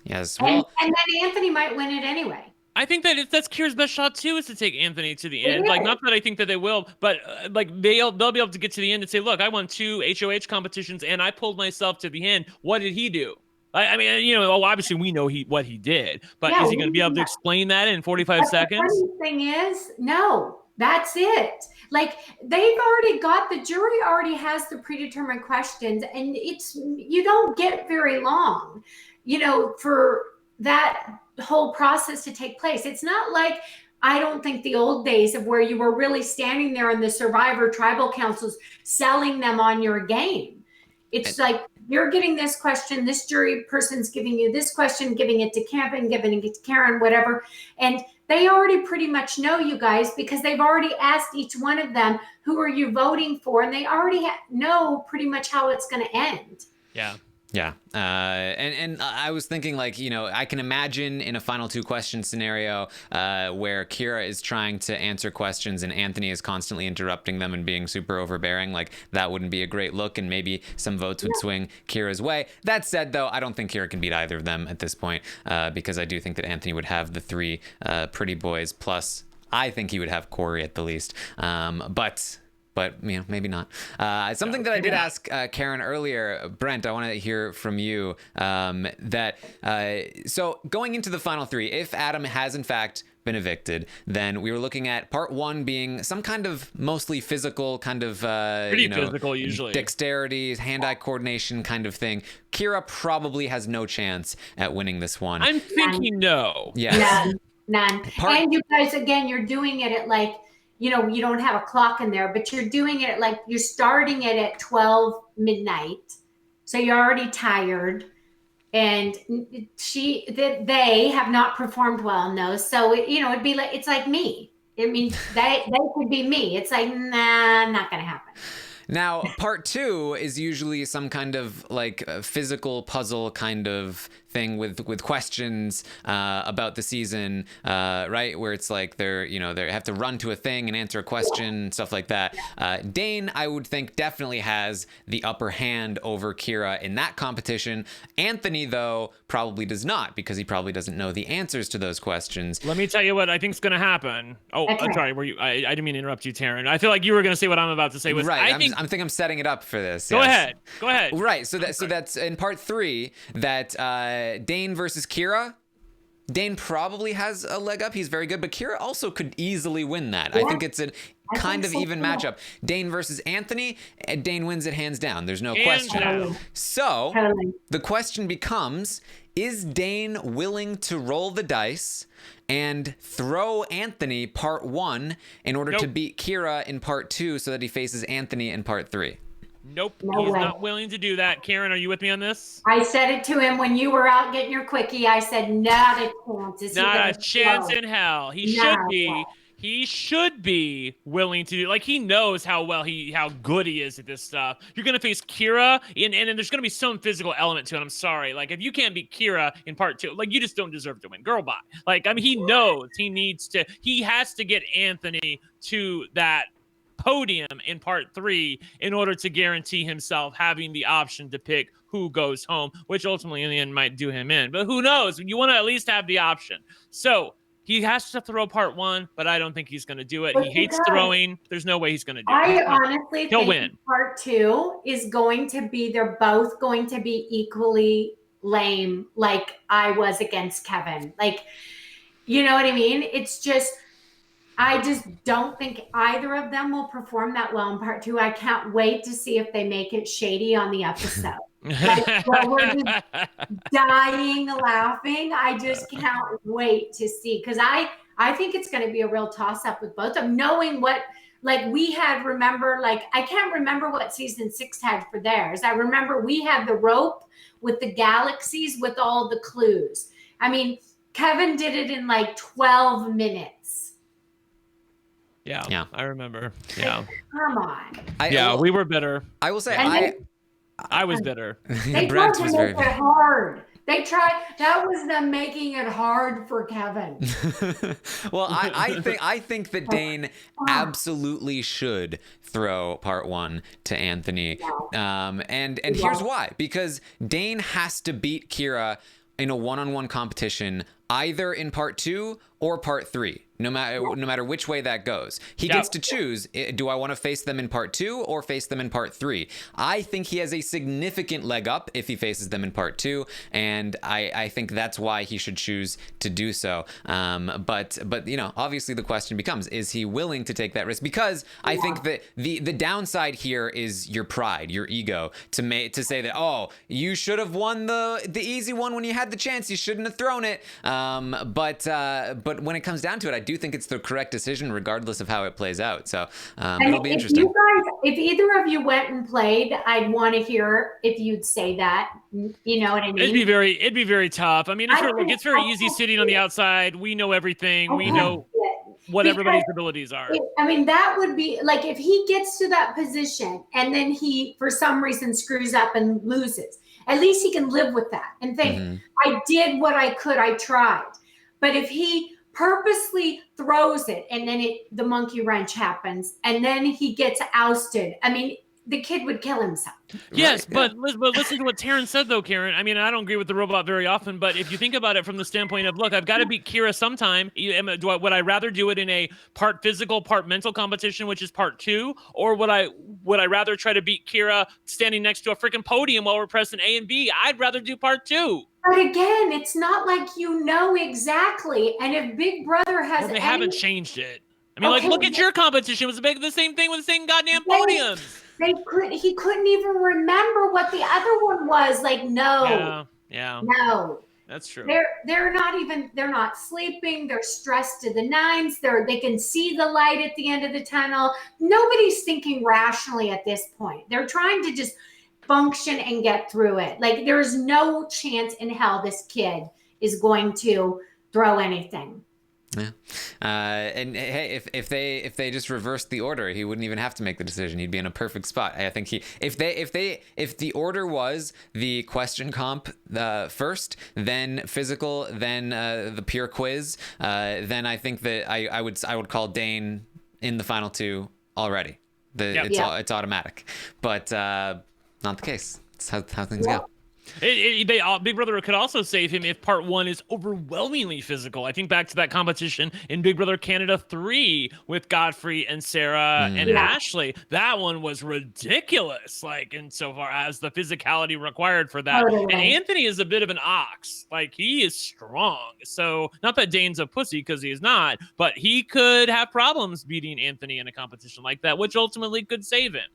Yes. And Well, then Anthony might win it anyway. I think that that's Kira's best shot too, is to take Anthony to the It end. Like, is. not that I think that they will, but like they'll be able to get to the end and say, "Look, I won 2 HOH competitions and I pulled myself to the end. What did he do?" I mean, you know, obviously we know what he did, but Yeah, is he going to be able to explain that in 45 But seconds? the funny thing is, no, that's it. Like, they've already got, the jury already has the predetermined questions, and you don't get very long, you know, for that whole process to take place. It's not like, I don't think, the old days of where you were really standing there in the survivor tribal councils selling them on your game. It's like, you're getting this question, this jury person's giving you this question, giving it to Kevin, giving it to Karen, whatever. And they already pretty much know, you guys, because they've already asked each one of them, who are you voting for? And they already know pretty much how it's going to end. Yeah. Yeah. And I was thinking, like, you know, I can imagine in a final 2 question scenario where Kira is trying to answer questions and Anthony is constantly interrupting them and being super overbearing. Like, that wouldn't be a great look, and maybe some votes would swing Kira's way. That said, though, I don't think Kira can beat either of them at this point, because I do think that Anthony would have the 3 pretty boys, plus I think he would have Corey at the least. But you know, maybe not. Something that I did ask Karen earlier, Brent, I want to hear from you. So going into the final 3, if Adam has in fact been evicted, then we were looking at part 1 being some kind of mostly physical kind of Pretty physical usually. Dexterity, hand-eye coordination kind of thing. Kira probably has no chance at winning this one. I'm thinking no. Yeah. None. And you guys, again, you're doing it at, like, you know, you don't have a clock in there, but you're doing it like, you're starting it at 12 midnight. So you're already tired. And they have not performed well in those. So, you know, it'd be like, it's like me. I mean, they could be me. It's like, nah, not going to happen. Now, part 2 is usually some kind of like physical puzzle kind of thing with questions about the season, right? Where it's like they have to run to a thing and answer a question, stuff like that. Dane, I would think, definitely has the upper hand over Kira in that competition. Anthony, though, probably does not, because he probably doesn't know the answers to those questions. Let me tell you what I think's going to happen. Oh, Okay. I'm sorry. I didn't mean to interrupt you, Taryn. I feel like you were going to say what I'm about to say. Right. I think I'm setting it up for this. Go yes. ahead. Right. So that's in part 3 that Dane versus Kira. Dane probably has a leg up. He's very good, but Kira also could easily win that. Yeah. I think it's a kind of even matchup. Dane versus Anthony, Dane wins it hands down. There's no question. Down. So the question becomes, is Dane willing to roll the dice and throw Anthony part 1 in order to beat Kira in part 2 so that he faces Anthony in part 3? Nope. He's not willing to do that. Karen, are you with me on this? I said it to him when you were out getting your quickie. I said, not a chance. Not a chance in hell. He should be willing to do, like, he knows how good he is at this stuff. You're going to face Kira, and there's going to be some physical element to it. I'm sorry. Like, if you can't beat Kira in part 2, like, you just don't deserve to win. Girl, bye. Like, I mean, he knows he has to get Anthony to that podium in part 3 in order to guarantee himself having the option to pick who goes home, which ultimately in the end might do him in. But who knows? You want to at least have the option. So he has to throw part 1, but I don't think he's going to do it. He hates throwing. There's no way he's going to do it. I honestly He'll think win. Part 2 is going to be, they're both going to be equally lame, like I was against Kevin. Like, you know what I mean? It's just, I just don't think either of them will perform that well in part 2. I can't wait to see if they make it shady on the episode. Like, we're just dying laughing. I just can't wait to see, because I think it's going to be a real toss-up with both of them, knowing what, like, we had, remember, like, I can't remember what season 6 had for theirs. I remember we had the rope with the galaxies with all the clues. I mean, Kevin did it in like 12 minutes. Yeah, I remember. Yeah. Come on. We were bitter. I will say, I was bitter. They Brent tried was to very make it hard. They tried. That was them making it hard for Kevin. Well, I think that Dane absolutely should throw part 1 to Anthony. And here's why. Because Dane has to beat Kira in a one-on-one competition either in part 2 or part 3. No matter which way that goes, he gets to choose. Do I want to face them in part 2 or face them in part 3? I think he has a significant leg up if he faces them in part 2, and I think that's why he should choose to do so. But obviously the question becomes: is he willing to take that risk? Because I think that the downside here is your pride, your ego, to say that you should have won the easy one when you had the chance. You shouldn't have thrown it. But when it comes down to it, I do think it's the correct decision, regardless of how it plays out. So it'll be interesting. If either of you went and played, I'd want to hear if you'd say that. You know what I mean? It'd be very tough. I mean, it's very easy sitting on the outside. We know everything. Okay. We know what everybody's abilities are. That would be like if he gets to that position and then he, for some reason, screws up and loses. At least he can live with that and think, I did what I could. I tried. But if he purposely throws it and then the monkey wrench happens and then he gets ousted, I mean, the kid would kill himself. Yes, right, but listen to what Taryn said, though, Karen. I mean, I don't agree with the robot very often, but if you think about it from the standpoint of, look, I've got to beat Kira sometime. Would I rather do it in a part physical, part mental competition, which is part 2, or would I rather try to beat Kira standing next to a freaking podium while we're pressing A and B? I'd rather do part 2. But again, it's not like you know exactly. And if Big Brother has, they haven't changed it. I mean, look at your competition. It was the same thing with the same goddamn podiums. He couldn't even remember what the other one was. Like, no. Yeah. No. That's true. They're not sleeping. They're stressed to the nines. They can see the light at the end of the tunnel. Nobody's thinking rationally at this point. They're trying to just function and get through it. Like, there's no chance in hell this kid is going to throw anything. Yeah. And hey, if they just reversed the order, he wouldn't even have to make the decision. He'd be in a perfect spot. I think if the order was the question comp first, then physical, then the pure quiz, then I think that I would call Dane in the final 2 already. It's automatic. But not the case. It's how things go. Big Brother could also save him if part 1 is overwhelmingly physical. I think back to that competition in Big Brother Canada 3 with Godfrey and Sarah and Ashley. That one was ridiculous, insofar as the physicality required for that. Totally. And Anthony is a bit of an ox. He is strong. So not that Dane's a pussy, because he is not, but he could have problems beating Anthony in a competition like that, which ultimately could save him.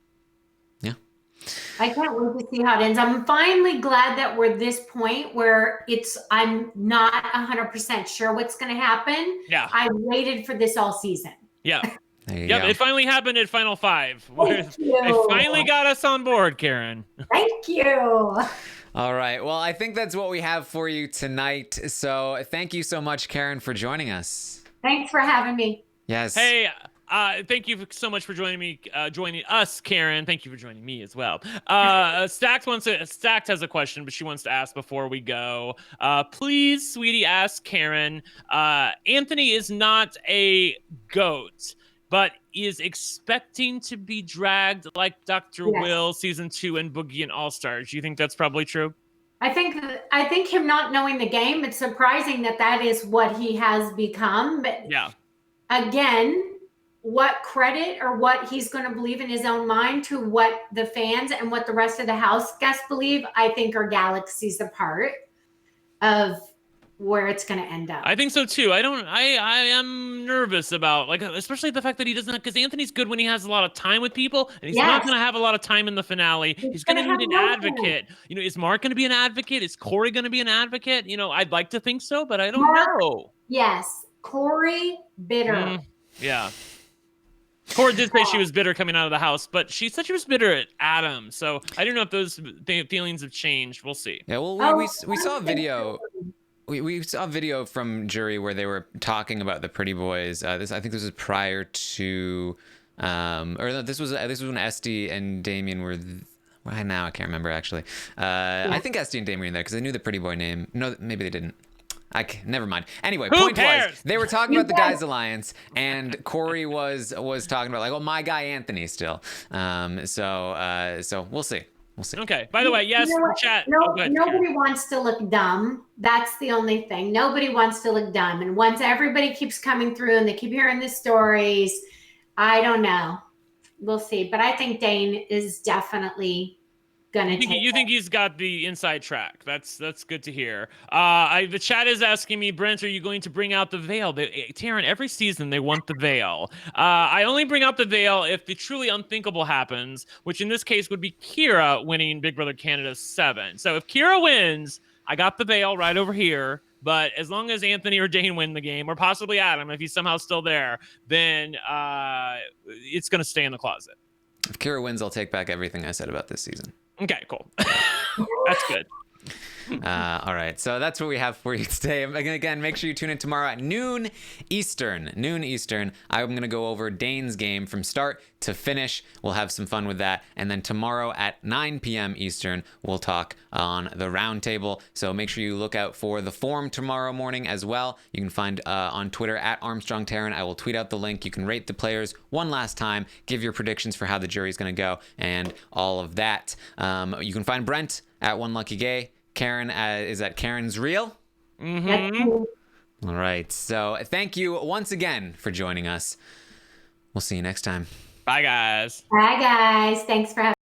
I can't wait to see how it ends. I'm finally glad that we're this point where I'm not 100% sure what's going to happen. Yeah. I waited for this all season. Yeah. Yep. It finally happened at Final 5. It finally got us on board, Karen. Thank you. All right. Well, I think that's what we have for you tonight. So thank you so much, Karen, for joining us. Thanks for having me. Yes. Hey, thank you so much for joining us, Karen. Thank you for joining me as well. Stacked has a question, but she wants to ask before we go. Please, sweetie, ask Karen. Anthony is not a goat, but is expecting to be dragged like Dr. Will season 2 and Boogie and All Stars. Do you think that's probably true? I think him not knowing the game, it's surprising that is what he has become. But again, what credit or what he's going to believe in his own mind to what the fans and what the rest of the house guests believe, I think are galaxies apart of where it's going to end up. I think so too. I am nervous about, especially the fact that he doesn't, because Anthony's good when he has a lot of time with people, and he's not going to have a lot of time in the finale. He's going to need an advocate. Is Mark going to be an advocate? Is Corey going to be an advocate? I'd like to think so, but I don't know. Yes. Corey, bitter. Yeah. Cora did say she was bitter coming out of the house, but she said she was bitter at Adam. So I don't know if those feelings have changed. We'll see. Yeah, well, we saw a video. We saw a video from jury where they were talking about the pretty boys. I think this was prior to, this was when Esty and Damien were Why now? I can't remember actually. I think Esty and Damien there because I knew the pretty boy name. No, maybe they didn't. Never mind. Anyway, Who point cares? was they were talking about the guys alliance, and Corey was talking about like, oh, my guy Anthony still. So we'll see. We'll see. Okay. By the way, yes, You know what? chat. No, Oh, go ahead, nobody Karen. wants to look dumb. That's the only thing. Nobody wants to look dumb. And once everybody keeps coming through and they keep hearing the stories, I don't know. We'll see. But I think Dane is definitely gonna take You think he's got the inside track? That's good to hear. The chat is asking me, Brent, are you going to bring out the veil? Taryn, every season they want the veil. I only bring out the veil if the truly unthinkable happens, which in this case would be Kira winning Big Brother Canada 7. So if Kira wins, I got the veil right over here. But as long as Anthony or Dane win the game, or possibly Adam, if he's somehow still there, then it's going to stay in the closet. If Kira wins, I'll take back everything I said about this season. Okay, cool. That's good. All right, so that's what we have for you today. Again, make sure you tune in tomorrow at noon Eastern. I'm going to go over Dane's game from start to finish. We'll have some fun with that. And then tomorrow at 9 p.m. Eastern, we'll talk on the round table. So make sure you look out for the form tomorrow morning as well. You can find on Twitter at Armstrong Taryn. I will tweet out the link. You can rate the players one last time, give your predictions for how the jury's going to go, and all of that. You can find Brent at One Lucky Gay. Karen is at Karen's Reel. Mm-hmm. All right. So thank you once again for joining us. We'll see you next time. Bye, guys. Bye, guys. Thanks for having